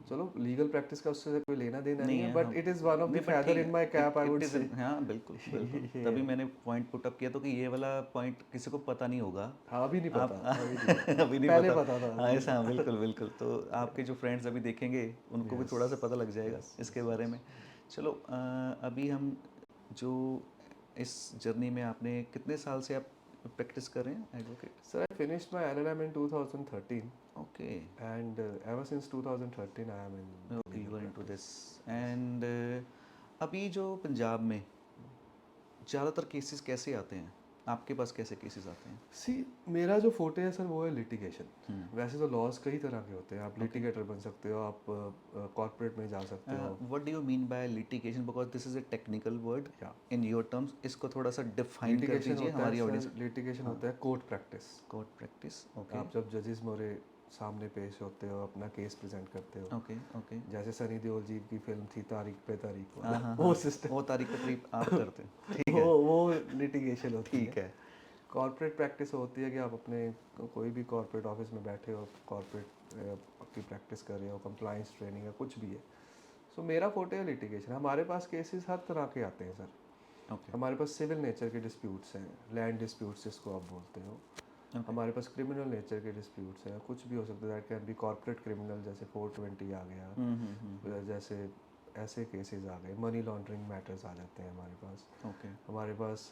चलो लीगल प्रैक्टिस का उससे कोई लेना देना नहीं है, but it is one of the feather in my cap, I would say. हाँ बिल्कुल बिल्कुल, तभी मैंने पॉइंट पुट अप किया तो कि ये वाला पॉइंट किसी को पता नहीं होगा। हाँ अभी नहीं आप पता, अभी नहीं पता। अभी नहीं पहले पता। पता था, हाँ अभी ऐसा, हाँ बिल्कुल बिल्कुल, तो आपके जो फ्रेंड्स अभी देखेंगे उनको भी Yes, थोड़ा सा पता लग जाएगा yes, इसके बारे में। चलो अभी हम जो इस जर्नी में आपने कितने साल से आप प्रैक्टिस कर रहे हैं advocate? Sir I finished my LLM in 2013, okay and ever since 2013 I am in okay, you legal are into this. practice. And अभी जो पंजाब में ज़्यादातर केसेस कैसे आते हैं, आपके पास कैसे केसेस आते हैं? सी मेरा जो फोटे है सर वो है लिटिगेशन। वैसे तो लॉज कई तरह के होते हैं, आप लिटिगेटर बन सकते हो, आप कॉर्पोरेट में जा सकते हो। What do you mean by litigation, because this is a technical word या इन योर टर्म्स, इसको थोड़ा सा डिफाइन कर लिटिगेशन दीजिए होता है हमारी ऑडियंस। सर, लिटिगेशन होता है court practice. Court practice, okay आप जब जजेस मोरे सामने पेश होते हो, अपना केस प्रेजेंट करते हो, ओके ओके। जैसे सनी देओल जी की फिल्म थी तारीख पे तारीख हाँ वाला, हाँ वो हाँ, सिस्टम, वो तारीख पे तारीख आप करते हैं, ठीक है वो लिटिगेशन होती ठीक है। है। कॉर्पोरेट प्रैक्टिस होती है कि आप अपने कोई भी कॉर्पोरेट ऑफिस में बैठे हो, कॉर्पोरेट की प्रैक्टिस कर रहे हो, कंप्लाइंस ट्रेनिंग है, कुछ भी है। सो मेरा फोटे है लिटिगेशन। हमारे पास केसेस हर तरह के आते हैं सर। ओके हमारे पास सिविल नेचर के डिस्प्यूट्स हैं, लैंड डिस्प्यूट्स जिसको आप बोलते हो। हमारे पास क्रिमिनल नेचर के डिस्प्यूट्स हैं, कुछ भी हो सकता है, that can be corporate criminal, जैसे 420 आ गया, जैसे ऐसे केसेस आ गए, मनी लॉन्ड्रिंग मैटर्स आ जाते हैं हमारे पास। ओके हमारे पास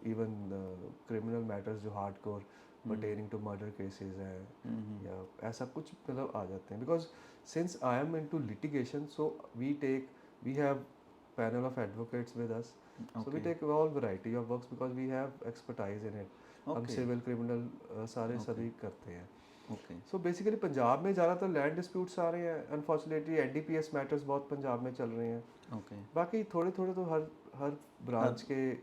इवन क्रिमिनल मैटर्स जो hard core pertaining to murder cases हैं, या ऐसा कुछ मतलब आ जाते हैं। Because since I am into litigation, so we have panel of advocates with us, so we take all variety of works because we have expertise in it. हम civil criminal सारे सभी करते हैं। ओके सो बेसिकली पंजाब में ज़्यादातर land disputes आ रहे हैं, unfortunately NDPS matters बहुत पंजाब में चल रहे हैं। ओके बाकी थोड़े थोड़े तो हर ब्रांच के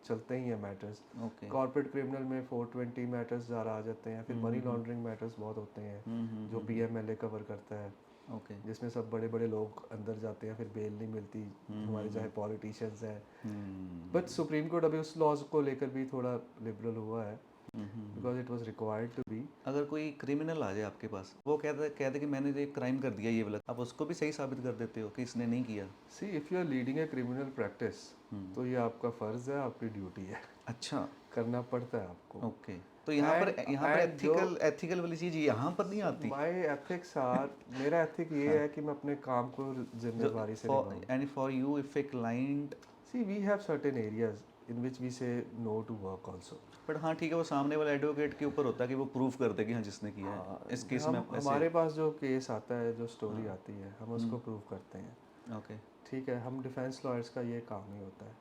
चलते ही हैं मैटर्स। ओके कॉर्पोरेट क्रिमिनल में 420 मैटर्स ज़्यादा आ जाते हैं, फिर मनी लॉन्ड्रिंग मैटर्स बहुत होते हैं जो पीएमएलए कवर करता है, ओके जिसमें सब बड़े बड़े लोग अंदर जाते हैं, फिर बेल नहीं मिलती, हमारे चाहे पॉलिटिशियंस हैं। बट सुप्रीम कोर्ट अभी उस लॉज को लेकर भी थोड़ा लिबरल हुआ है, because it was required to be. अगर कोई क्रिमिनल आ जाए आपके पास, वो कहते कि मैंने ये क्राइम कर दिया ये वाला, आप उसको भी सही साबित कर देते हो कि इसने नहीं किया? See if you are leading a criminal practice, तो ये आपका फ़र्ज़ है, आपकी ड्यूटी है, अच्छा करना पड़ता है आपको। ओके, तो यहाँ पर And एथिकल वाली चीज़ यहाँ पर नहीं आती? माय एथिक्स आर, मेरा एथिक ये है कि मैं अपने काम को जिम्मेदारी से निभाऊं। And for you if a client, see we have certain areas in which we say no to work also. But हाँ ठीक है, वो सामने वाले एडवोकेट के ऊपर होता है कि वो प्रूफ कर दे कि हाँ जिसने किया है इस केस में हम हमारे पास जो केस आता है, जो स्टोरी आती है, हम उसको प्रूव करते हैं। ओके ठीक है, हम डिफेंस लॉयर्स का ये काम ही होता है।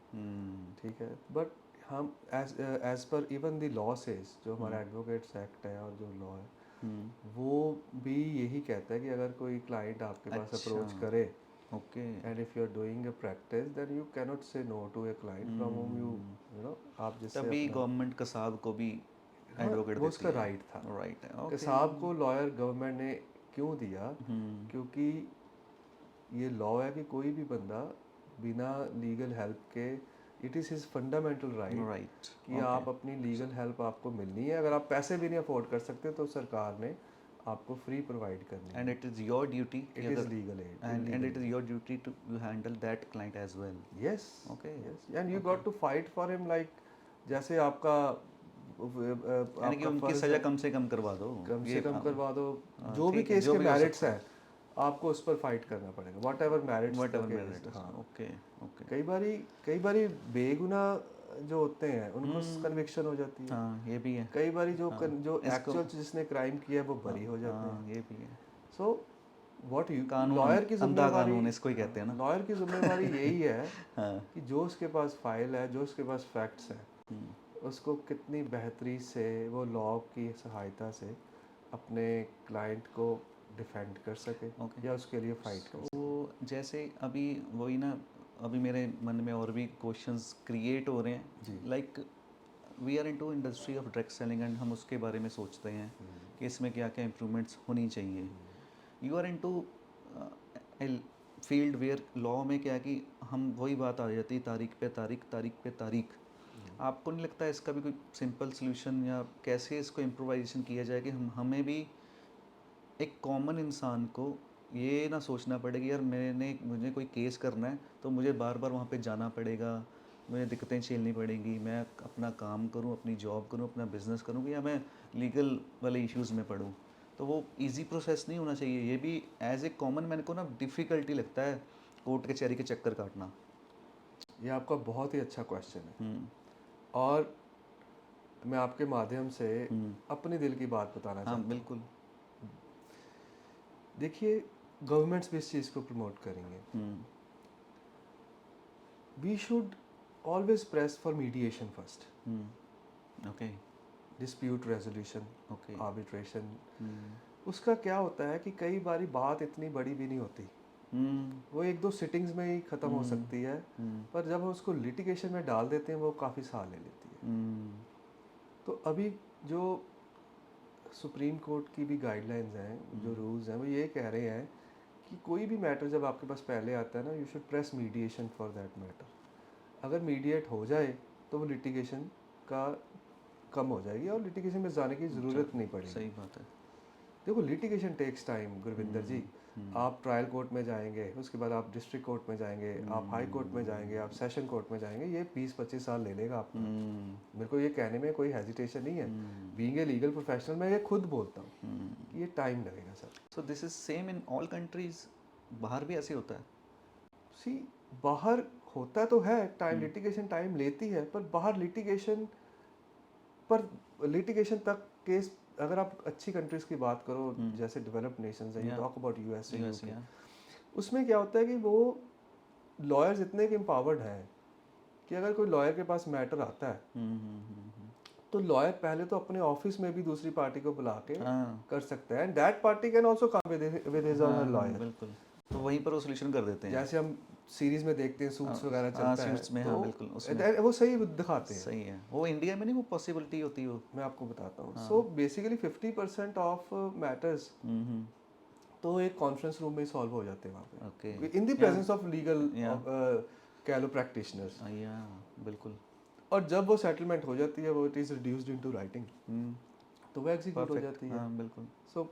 ठीक है, बट हम as per even the law says, जो हमारा एडवोकेट्स एक्ट है और जो लॉ है, वो भी यही कहता है कि अगर कोई क्लाइंट आपके पास अप्रोच करे okay and if you are doing a practice then you cannot say no to a client from home you know आप जिससे तभी अपना गवर्नमेंट कसाब को भी हाँ, एडवोकेट वो देती उसका है। राइट था। राइट है, ओके। कसाब को लॉयर गवर्नमेंट ने क्यों दिया? हम्म, क्योंकि ये लॉ है कि कोई भी बंदा बिना लीगल हेल्प के, it is his fundamental right right, कि आप अपनी लीगल हेल्प आपको मिलनी है। अगर आप पैसे भी नहीं अफोर्ड कर सकते तो सरकार ने आपको फ्री प्रोवाइड करनी एंड है। इट इज़ योर ड्यूटी कि इट इज़ अगर legal aid, and it legal is aid. Your duty to you handle that client as well. Yes okay, yes, and you got to fight for him like जैसे आपका यानी कि आपका उनकी फर्ज सज़ा है कम से कम करवा दो। कम ये से कम करवा दो। हाँ, जो भी ठीक है, केस जो के भी हो मेरिट्स सकता हैं आपको उस पर फाइट करना पड़ेगा, what ever merits what the ever case. Merit. हाँ, ओके ओके। कई बारी बेगुनाह जो होते हैं उनको हम्म, कन्विक्शन हो जाती है। हाँ ये भी है। कई बारी जो हाँ, जो इसको एक्चुअल जिसने क्राइम किया है वो बरी हो जाते हाँ हैं। ये भी है। सो व्हाट यू कानून लॉयर की अंधा जिम्मेवारी, कानून इसको ही कहते हैं ना। लॉयर की जिम्मेवारी यही है हाँ। कि जो उसके पास फाइल है, जो उसके पास फैक्ट्स हैं, हम्म, उसको कितनी बेहतरी से वो लॉ की सहायता से अपने क्लाइंट को डिफेंड कर सके ओके। या उसके लिए फाइट कर सके। तो जैसे अभी वही ना, अभी मेरे मन में और भी क्वेश्चंस क्रिएट हो रहे जी। हैं। Like we are into industry of drug selling and हम उसके बारे में सोचते हैं कि इसमें क्या क्या इम्प्रूवमेंट्स होनी चाहिए। You are into field where law में क्या है कि हम वही बात आ जाती है, तारीख पे तारीख, तारीख पे तारीख। आपको नहीं लगता है इसका भी कोई सिंपल सोल्यूशन, या कैसे इसको इम्प्रोवाइजेशन किया जाए कि हमें भी एक कॉमन इंसान को ये ना सोचना पड़े कि यार मुझे कोई केस करना है तो मुझे बार बार वहाँ पे जाना पड़ेगा, मुझे दिक्कतें झेलनी पड़ेंगी, मैं अपना काम करूँ, अपनी जॉब करूँ, अपना बिजनेस करूँ, या मैं लीगल वाले इश्यूज़ में पढ़ूँ। तो वो इजी प्रोसेस नहीं होना चाहिए। ये भी एज ए कॉमन मैन को ना डिफ़िकल्टी लगता है कोर्ट कचहरी के चक्कर काटना। ये आपका बहुत ही अच्छा क्वेश्चन है हम्म, और मैं आपके माध्यम से हम्म, अपने दिल की बात बताना हाँ चाहता हूँ। बिल्कुल। देखिए, गवर्नमेंट्स भी इस चीज़ को प्रमोट करेंगे। Hmm, we should always press for mediation first, okay dispute resolution, okay. Arbitration. Hmm, उसका क्या होता है कि कई बारी बात इतनी बड़ी भी नहीं होती, हम्म, वो एक दो सिटिंग्स में ही ख़त्म हो हम्म, सकती है। हम्म, पर जब हम उसको लिटिगेशन में डाल देते हैं वो काफ़ी साल ले लेती है। हम्म, तो अभी जो सुप्रीम कोर्ट की भी गाइडलाइंस हैं, जो रूल्स हैं, वो ये कह रहे हैं कि कोई भी मैटर जब आपके पास पहले आता है ना, you should press mediation for that matter. अगर मीडिएट हो जाए तो वो लिटिगेशन का कम हो जाएगी और लिटिगेशन में जाने की ज़रूरत नहीं पड़ेगी। सही बात है। देखो, लिटिगेशन टेक्स टाइम गुरविंदर जी। हम्म, आप ट्रायल कोर्ट में जाएंगे, उसके बाद आप डिस्ट्रिक्ट कोर्ट में जाएंगे, आप हाई कोर्ट में जाएंगे, आप सेशन कोर्ट में जाएंगे, ये 20-25 साल ले लेगा आपका। मेरे को ये कहने में कोई हेजिटेशन नहीं है। बीइंग ए लीगल प्रोफेशनल मैं ये खुद बोलता हूँ कि ये टाइम लगेगा sir. So this is same in all countries. बाहर भी ऐसे होता है। सी, बाहर होता तो है टाइम, लिटिगेशन टाइम लेती है, पर बाहर लिटिगेशन पर लिटिगेशन तक केस, अगर आप अच्छी कंट्रीज़ की बात करो जैसे डेवलप्ड नेशंस हैं, you talk about USA, UK, उसमें क्या होता है कि वो लॉयर्स इतने के एम्पावर्ड हैं कि अगर कोई लॉयर के पास मैटर आता है तो लॉयर पहले तो अपने ऑफिस में भी दूसरी पार्टी को बुला के हाँ कर सकता है, and that party can also come with his और हर लॉयर। बिल्कुल। तो वहीं पर वो सोल्यूशन कर देते हैं। जैसे हम सीरीज में देखते हैं, सूट्स वगैरह हाँ चलता है, सूट्स में, तो हाँ बिल्कुल उसमें वो सही दिखाते हैं। सही है। वो इंडिया में नहीं वो पॉसिबिलिटी होती हो। मैं आपको बताता हूँ। सो बेसिकली 50% ऑफ मैटर्स तो एक कॉन्फ्रेंस रूम में ही सॉल्व हो जाते हैं वहाँ ओके पे, in the presence of legal कह लो प्रैक्टिशनर्स। या बिल्कुल। और जब वो सेटलमेंट हो जाती है, वो it is reduced into writing, तो वो एग्जीक्यूट हो परफेक्ट, जाती है। हाँ बिल्कुल। सो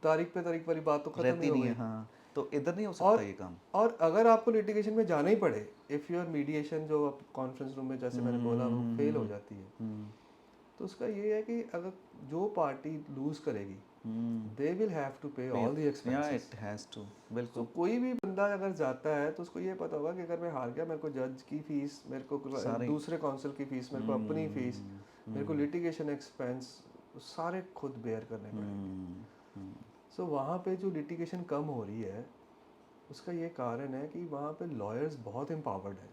तारीख पे तारीख वाली बात तो खत्म रहती ही हो नहीं है, गई। हाँ। तो इधर नहीं हो सकता ये काम। और अगर आपको लिटिगेशन में जाना ही पड़े, इफ़ योर मीडिएशन जो कॉन्फ्रेंस रूम में जैसे मैंने बोला वो फेल हो जाती है, तो उसका ये है कि अगर जो पार्टी लूज करेगी they will have to pay all the expenses. It has to, तो बिल्कुल। कोई भी बंदा अगर जाता है तो उसको ये पता होगा कि अगर मैं हार गया, मेरे को जज की फीस, मेरे को सारे दूसरे काउंसिल की फीस, मेरे को अपनी फीस, मेरे को लिटिगेशन एक्सपेंस सारे खुद बेयर करने पड़ेंगे। सो वहाँ पे जो लिटिगेशन कम हो रही है उसका ये कारण है कि वहाँ पे लॉयर्स बहुत एम्पावर्ड है।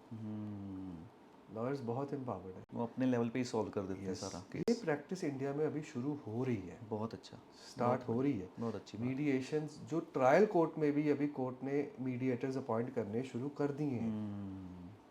लॉयर्स बहुत एम्पावर्ड है। वो अपने लेवल पे ही सॉल्व कर देते हैं Yes, सारा ये केस। प्रैक्टिस इंडिया में अभी शुरू हो रही है, बहुत अच्छा, स्टार्ट हो रही है। बहुत अच्छी बात। मीडिएशंस जो ट्रायल कोर्ट में भी अभी कोर्ट ने मीडिएटर्स अपॉइंट करने शुरू कर दिए हैं,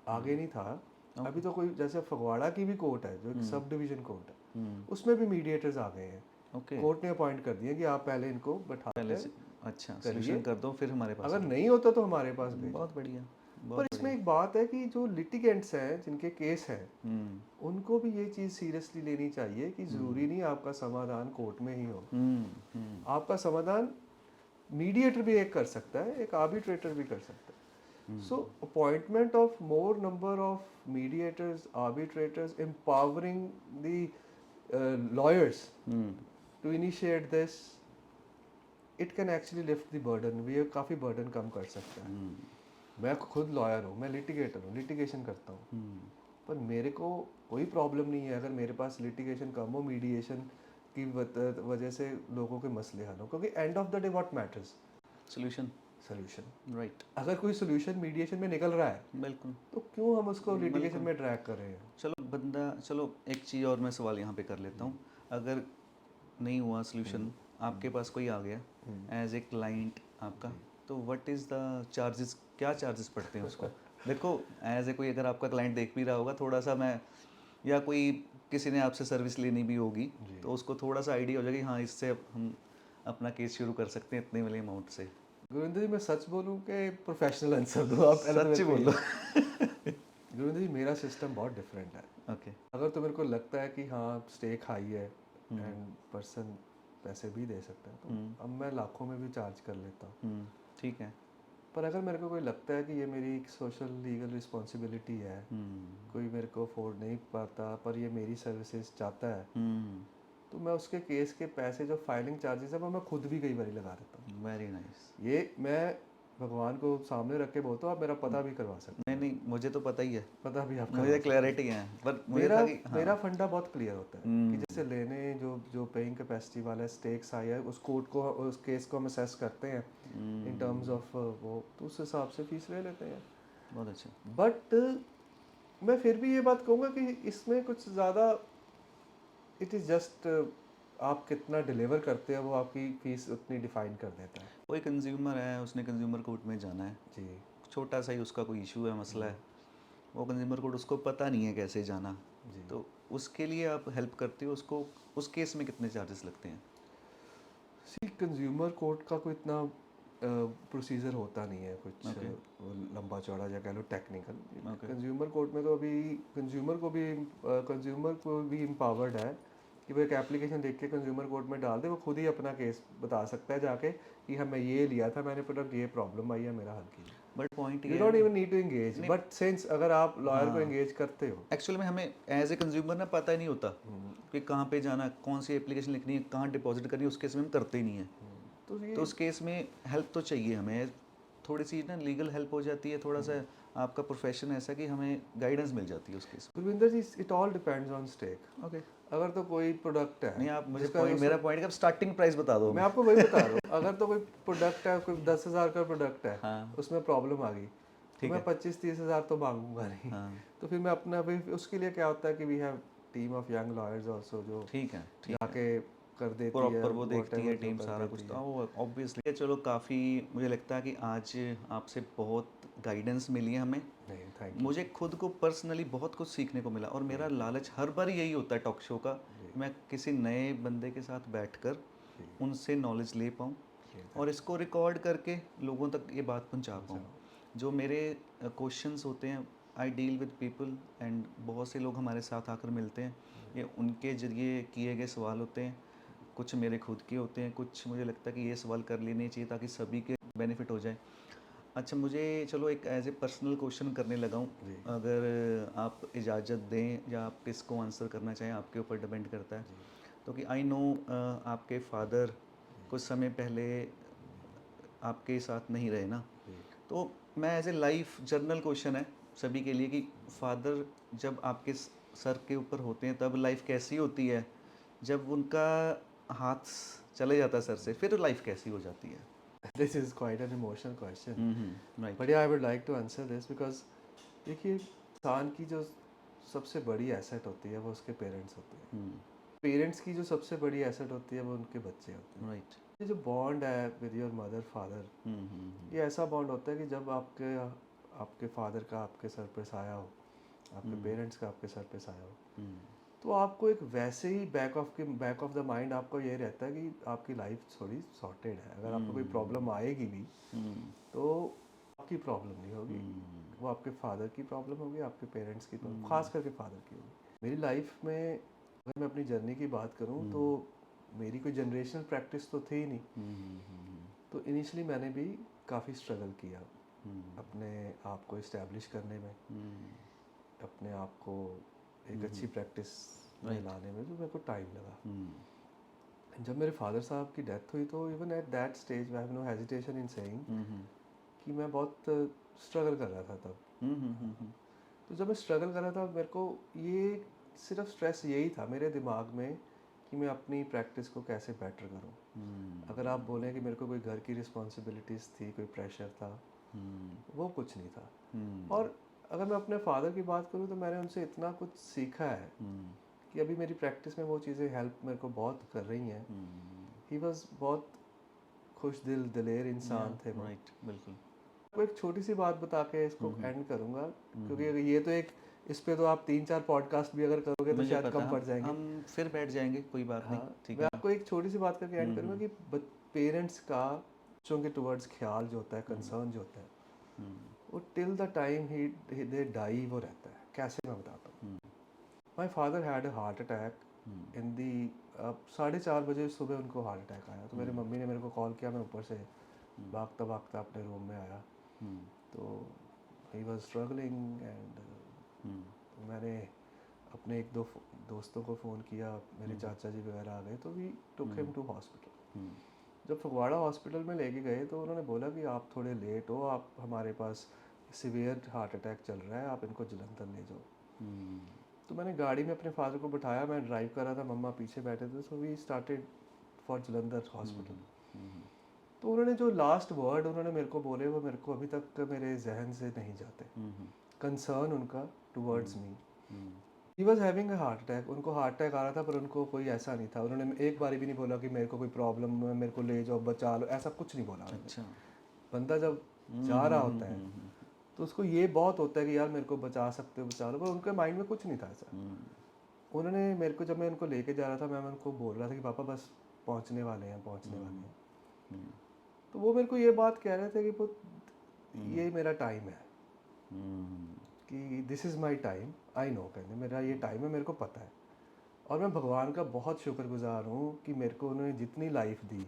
आगे नहीं था। अभी तो कोई जैसे फगवाड़ा की भी कोर्ट है जो एक सब डिवीजन कोर्ट है, उसमें भी मीडिएटर्स आ गए हैं। ओके, कोर्ट ने अपॉइंट कर दिया कि आप पहले इनको बैठा पहले कर से अच्छा करिए, सोल्यूशन कर दो फिर हमारे पास अगर आओ। नहीं होता तो हमारे पास भेजो। बहुत बढ़िया, पर बहुत इसमें बढ़िया। एक बात है कि जो लिटिगेंट्स हैं जिनके केस हैं, उनको भी ये चीज़ सीरियसली लेनी चाहिए कि ज़रूरी नहीं आपका समाधान कोर्ट में ही हो। आपका समाधान मीडिएटर भी एक कर सकता है, एक आर्बिट्रेटर भी कर सकता है। So appointment of more number of mediators, arbitrators, empowering the lawyers to initiate this, it can actually lift the burden. ये काफ़ी बर्डन कम कर सकता है। मैं खुद लॉयर हूँ, मैं लिटिगेटर हूँ, लिटिगेशन करता हूँ, पर मेरे को कोई प्रॉब्लम नहीं है अगर मेरे पास लिटिगेशन कम हो, मीडिएशन की वजह से लोगों के मसले हल हो, क्योंकि end of the day what matters, solution, solution. Right, अगर कोई सोल्यूशन मीडिएशन में निकल रहा है बिल्कुल। तो क्यों हम उसको लिटिगेशन बिल्कुल। में ड्रैग कर रहे हैं? चलो एक चीज़ और मैं सवाल यहाँ पे कर लेता हूँ। अगर नहीं हुआ सोल्यूशन, आपके पास कोई आ गया एज ए क्लाइंट आपका, तो व्हाट इज़ द चार्जेस, क्या चार्जेस पड़ते हैं उसको? देखो, एज ए कोई अगर आपका क्लाइंट देख भी रहा होगा, थोड़ा सा मैं, या कोई किसी ने आपसे सर्विस लेनी भी होगी, तो उसको थोड़ा सा आइडिया हो जाएगा कि हाँ, इससे अब हम अपना केस शुरू कर सकते हैं इतने वाले अमाउंट से। गुरविंदर जी, मैं सच बोलूं कि प्रोफेशनल आंसर दो आप पहले तो सच ही मेरे को बोलो। ये- गुरविंदर जी, मेरा सिस्टम बहुत डिफरेंट है। ओके। अगर तो मेरे को लगता है कि हाँ स्टेक हाई है एंड पर्सन पैसे भी दे सकता है, तो अब मैं लाखों में भी चार्ज कर लेता हूँ। ठीक है। पर अगर मेरे को कोई लगता है कि ये मेरी एक सोशल लीगल रिस्पॉन्सिबिलिटी है, कोई मेरे को अफोर्ड नहीं पाता पर ये मेरी सर्विसेज चाहता है, तो मैं उसके केस के पैसे जो फाइलिंग चार्जेस है वो मैं खुद भी कई बार लगा देता हूँ। Very nice. ये मैं भगवान को सामने रख के बोलता हूँ, आप मेरा पता भी करवा सकते नहीं नहीं, मुझे तो पता ही है, हैं, पता भी आप करवा मुझे सकते क्लैरिटी है, पर मुझे मेरा था कि हाँ। मेरा फंडा बहुत क्लियर होता है कि जैसे लेने जो जो पेइंग कैपेसिटी वाला स्टेक्स आया है, उस कोर्ट को, उस केस को हम असेस करते हैं इन टर्म्स ऑफ वो, तो उस हिसाब से फीस ले लेते हैं। बहुत अच्छा। बट मैं फिर भी ये बात कहूँगा कि इसमें कुछ ज़्यादा, इट इज़ जस्ट आप कितना डिलीवर करते हैं वो आपकी फीस उतनी डिफाइन कर देता है। कोई कंज्यूमर है, उसने कंज्यूमर कोर्ट में जाना है, जी छोटा सा ही उसका कोई इशू है, मसला है, वो कंज्यूमर कोर्ट उसको पता नहीं है कैसे जाना, जी। तो उसके लिए आप हेल्प करते हो उसको, उस केस में कितने चार्जेस लगते हैं? सी कंज्यूमर कोर्ट का कोई इतना प्रोसीजर होता नहीं है कुछ Okay. वो लंबा चौड़ा या कह लो टेक्निकल। Okay. कंज्यूमर कोर्ट में तो अभी कंज्यूमर को भी एम्पावर्ड है कि वो एक एप्लीकेशन लिख के कंज्यूमर कोर्ट में डाल दे, वो खुद ही अपना केस बता सकता है जाके कि हाँ मैं ये लिया था, मैंने प्रोडक्ट, ये प्रॉब्लम आई है, मेरा हल कीजिए। बट पॉइंट यू ये डोंट है इवन नीड टू एंगेज, नहीं, बट सिंस अगर आप लॉयर को हाँ, एंगेज करते हो, एक्चुअली में हमें एज ए कंज्यूमर ना पता ही नहीं होता कि कहाँ पे जाना, कौन सी एप्लीकेशन लिखनी है, कहाँ डिपॉजिट करनी है, उस केस में हम करते ही नहीं है। तो ये तो उस केस में हेल्प तो चाहिए हमें, थोड़ी सी ना लीगल हेल्प हो जाती है, थोड़ा सा आपका प्रोफेशन ऐसा कि हमें गाइडेंस मिल जाती है उस case Gurvinder ji, it all depends on stake. में। ओके। अगर तो कोई प्रोडक्ट है, नहीं, आप मुझे जिसका पॉइंट, मेरा पॉइंट का स्टार्टिंग प्राइस बता दो मैं हमें। आपको वही बता रहा हूँ, अगर तो कोई प्रोडक्ट है, कोई 10,000 का प्रोडक्ट है, हाँ, उसमें प्रॉब्लम आ गई, तो ठीक मैं है। 25-30 हज़ार तो मांगूंगा नहीं। हाँ, तो फिर मैं अपना भी, उसके लिए क्या होता है कि we have team of young lawyers also जो ठीक है, ठीक है। जाके कर देती है, प्रॉपर वो देखती है whatever जो टीम, कर सारा कुछ, देती तो है। वो ऑब्वियसली। चलो, काफ़ी मुझे लगता है कि आज आपसे बहुत गाइडेंस मिली है हमें, नहीं, थैंक यू। मुझे खुद को पर्सनली बहुत कुछ सीखने को मिला, और मेरा लालच हर बार यही होता है टॉक शो का, कि मैं किसी नए बंदे के साथ बैठकर उनसे नॉलेज ले पाऊँ और इसको रिकॉर्ड करके लोगों तक ये बात पहुंचा पाऊँ। जो मेरे क्वेश्चंस होते हैं, I deal with people, and बहुत से लोग हमारे साथ आकर मिलते हैं, ये उनके जरिए किए गए सवाल होते हैं, कुछ मेरे खुद के होते हैं, कुछ मुझे लगता है कि ये सवाल कर लेने चाहिए ताकि सभी के बेनिफिट हो जाए। अच्छा, मुझे चलो एक एज ए पर्सनल क्वेश्चन करने लगा हूँ, अगर आप इजाज़त दें या आप किसको आंसर करना चाहें, आपके ऊपर डिपेंड करता है। तो कि आई नो आपके फादर कुछ समय पहले आपके साथ नहीं रहे ना, तो मैं as a life journal question है सभी के लिए कि फादर जब आपके सर के ऊपर होते हैं तब लाइफ कैसी होती है, जब उनका हाथ चले जाता है सर से फिर लाइफ कैसी हो जाती है? This is quite an emotional question, right. But I would like to answer this because देखिए, इंसान की जो सबसे बड़ी एसेट होती है वो उसके पेरेंट्स होते हैं। पेरेंट्स की जो सबसे बड़ी एसेट होती है वो उनके बच्चे होते हैं। राइट। ये जो बॉन्ड है विद योर मदर फादर, ये ऐसा बॉन्ड होता है कि जब आपके आपके फादर का आपके सर पे साया हो, आपके पेरेंट्स का आपके सर पे साया हो, तो आपको एक वैसे ही बैक ऑफ द माइंड आपको ये रहता है कि आपकी लाइफ थोड़ी सॉर्टेड है। अगर आपको कोई प्रॉब्लम आएगी भी तो आपकी प्रॉब्लम नहीं होगी, वो आपके फादर की प्रॉब्लम होगी, आपके पेरेंट्स की प्रॉब्लम, खास करके फादर की होगी। मेरी लाइफ में अगर मैं अपनी जर्नी की बात करूं तो मेरी कोई जनरेशनल प्रैक्टिस तो थी ही नहीं। तो इनिशियली मैंने भी काफ़ी स्ट्रगल किया अपने आप को इस्टेब्लिश करने में, अपने आप को एक अच्छी प्रैक्टिस में लाने में, तो मेरे को टाइम लगा। जब मेरे फादर साहब की डेथ हुई तो even at that stage I have no hesitation in saying कि मैं बहुत स्ट्रगल कर रहा था तब। तो जब मैं स्ट्रगल कर रहा था मेरे को ये सिर्फ स्ट्रेस यही था मेरे दिमाग में कि मैं अपनी प्रैक्टिस को कैसे बेटर करूं। अगर आप बोलें कि मेरे को कोई घर की रिस्पॉन्सिबिलिटीज़ थी, कोई प्रेशर था, वो कुछ नहीं था। और अगर मैं अपने फादर की बात करूं तो मैंने उनसे इतना कुछ सीखा है कि अभी मेरी प्रैक्टिस में वो चीज़ें हेल्प मेरे को बहुत कर रही हैं। ही वॉज बहुत खुश दिल दिलेर इंसान थे वो। राइट, बिल्कुल। आपको एक छोटी सी बात बता के इसको एंड करूंगा, क्योंकि अगर ये तो एक, इस पे तो आप 3-4 पॉडकास्ट भी अगर करोगे तो मुझे शायद पता, कम पड़ जाएंगे। हम फिर बैठ जाएंगे, कोई बात नहीं, हाँ, ठीक मैं है। आपको एक छोटी सी बात करके एंड करूंगा कि पेरेंट्स का बच्चों के टुवर्ड्स ख्याल जो होता है, कंसर्न जो होता है, वो टिल द टाइम ही दे डाई वो रहता है। कैसे मैं बताता हूँ। My father had a heart attack in the 4:30 बजे सुबह उनको हार्ट अटैक आया। तो मेरी मम्मी ने मेरे को कॉल किया, मैं ऊपर से भागता भागता अपने रूम में आया तो ही वॉज स्ट्रगलिंग एंड मैंने अपने एक दो दोस्तों को फ़ोन किया, मेरे चाचा जी वगैरह आ गए, तो we took him to hospital. जब फगवाड़ा हॉस्पिटल में लेके गए तो उन्होंने बोला कि आप थोड़े लेट हो, आप हमारे पास सीवियर हार्ट अटैक चल रहा है, आप इनको जलंधर ले जाओ। तो मैंने गाड़ी में अपने फादर को बिठाया, मैं ड्राइव कर रहा था, मम्मा पीछे बैठे थे, so we started for Jalandhar hospital. तो उन्होंने जो लास्ट वर्ड उन्होंने मेरे को बोले वो मेरे को अभी तक मेरे जहन से नहीं जाते। कंसर्न उनका towards me. He was having a heart attack, उनको हार्ट अटैक आ रहा था पर उनको कोई ऐसा नहीं था। उन्होंने एक बारी भी नहीं बोला कि मेरे को कोई प्रॉब्लम है, मेरे को ले जाओ, बचा लो, ऐसा कुछ नहीं बोला। अच्छा। बंदा जब जा रहा होता है तो उसको ये बहुत होता है कि यार मेरे को बचा सकते हो, बचा लो, पर उनके माइंड में कुछ नहीं था ऐसा। उन्होंने मेरे को, जब मैं उनको लेके जा रहा था, मैं उनको बोल रहा था कि पापा बस पहुंचने वाले हैं, पहुंचने वाले हैं। तो वो मेरे को ये बात कह रहे थे कि पुत ये मेरा टाइम है, कि this is my time, I know, कहते मेरा ये टाइम है, मेरे को पता है। और मैं भगवान का बहुत शुक्रगुजार हूँ कि मेरे को उन्होंने जितनी लाइफ दी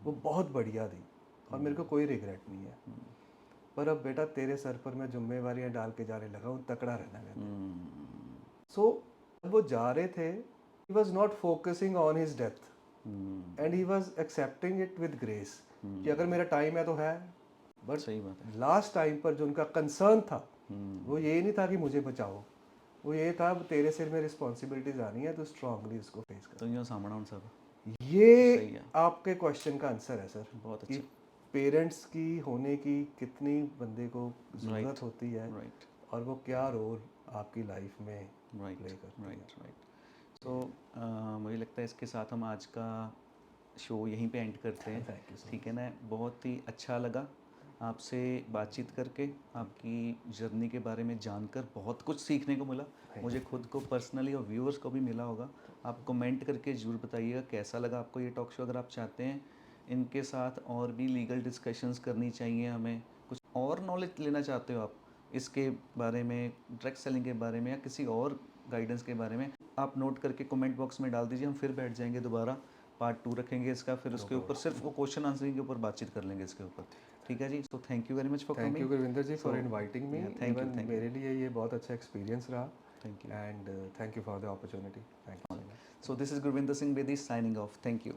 वो बहुत बढ़िया दी और मेरे को कोई रिग्रेट नहीं है। पर अब बेटा तेरे सर पर मैं जिम्मेवारियाँ डाल के जाने लगा हूँ, तकड़ा रहना है। सो जब वो जा रहे थे, he was not focusing on his death and he was accepting it with grace कि अगर मेरा टाइम है तो है। बट सही बात है। लास्ट टाइम पर जो उनका कंसर्न था वो ये नहीं था कि मुझे बचाओ, वो ये था तेरे सिर में रिस्पॉन्सिबिलिटीज आनी है तो स्ट्रांगली उसको फेस कर। तो यूँ सामना उन सब ये सही है। आपके क्वेश्चन का आंसर है सर, बहुत कि अच्छा। पेरेंट्स की होने की कितनी बंदे को ज़रूरत राइट होती है राइट और वो क्या रोल आपकी लाइफ में राइट प्ले करती है। Right right. तो मुझे लगता है इसके साथ हम आज का शो यहीं पे एंड करते हैं। थैंक यू सो ठीक है ना, बहुत ही अच्छा लगा आपसे बातचीत करके, आपकी जर्नी के बारे में जानकर बहुत कुछ सीखने को मिला। मुझे खुद को पर्सनली और व्यूअर्स को भी मिला होगा। आप कमेंट करके ज़रूर बताइएगा कैसा लगा आपको ये टॉक शो। अगर आप चाहते हैं इनके साथ और भी लीगल डिस्कशंस करनी चाहिए, हमें कुछ और नॉलेज लेना चाहते हो आप इसके बारे में, ड्रग सेलिंग के बारे में या किसी और गाइडेंस के बारे में, आप नोट करके कमेंट बॉक्स में डाल दीजिए। हम फिर बैठ जाएंगे दोबारा, पार्ट 2 रखेंगे इसका, फिर उसके ऊपर सिर्फ वो क्वेश्चन आंसरिंग के ऊपर बातचीत कर लेंगे इसके ऊपर। ठीक है जी। So thank you very much for coming. Thank you Gurvinder ji for inviting me. Thank you. Even मेरे लिए ये बहुत अच्छा एक्सपीरियंस रहा। Thank you and thank you for the opportunity. Thank you so much. So this is Gurvinder Singh Bedi signing off. Thank you.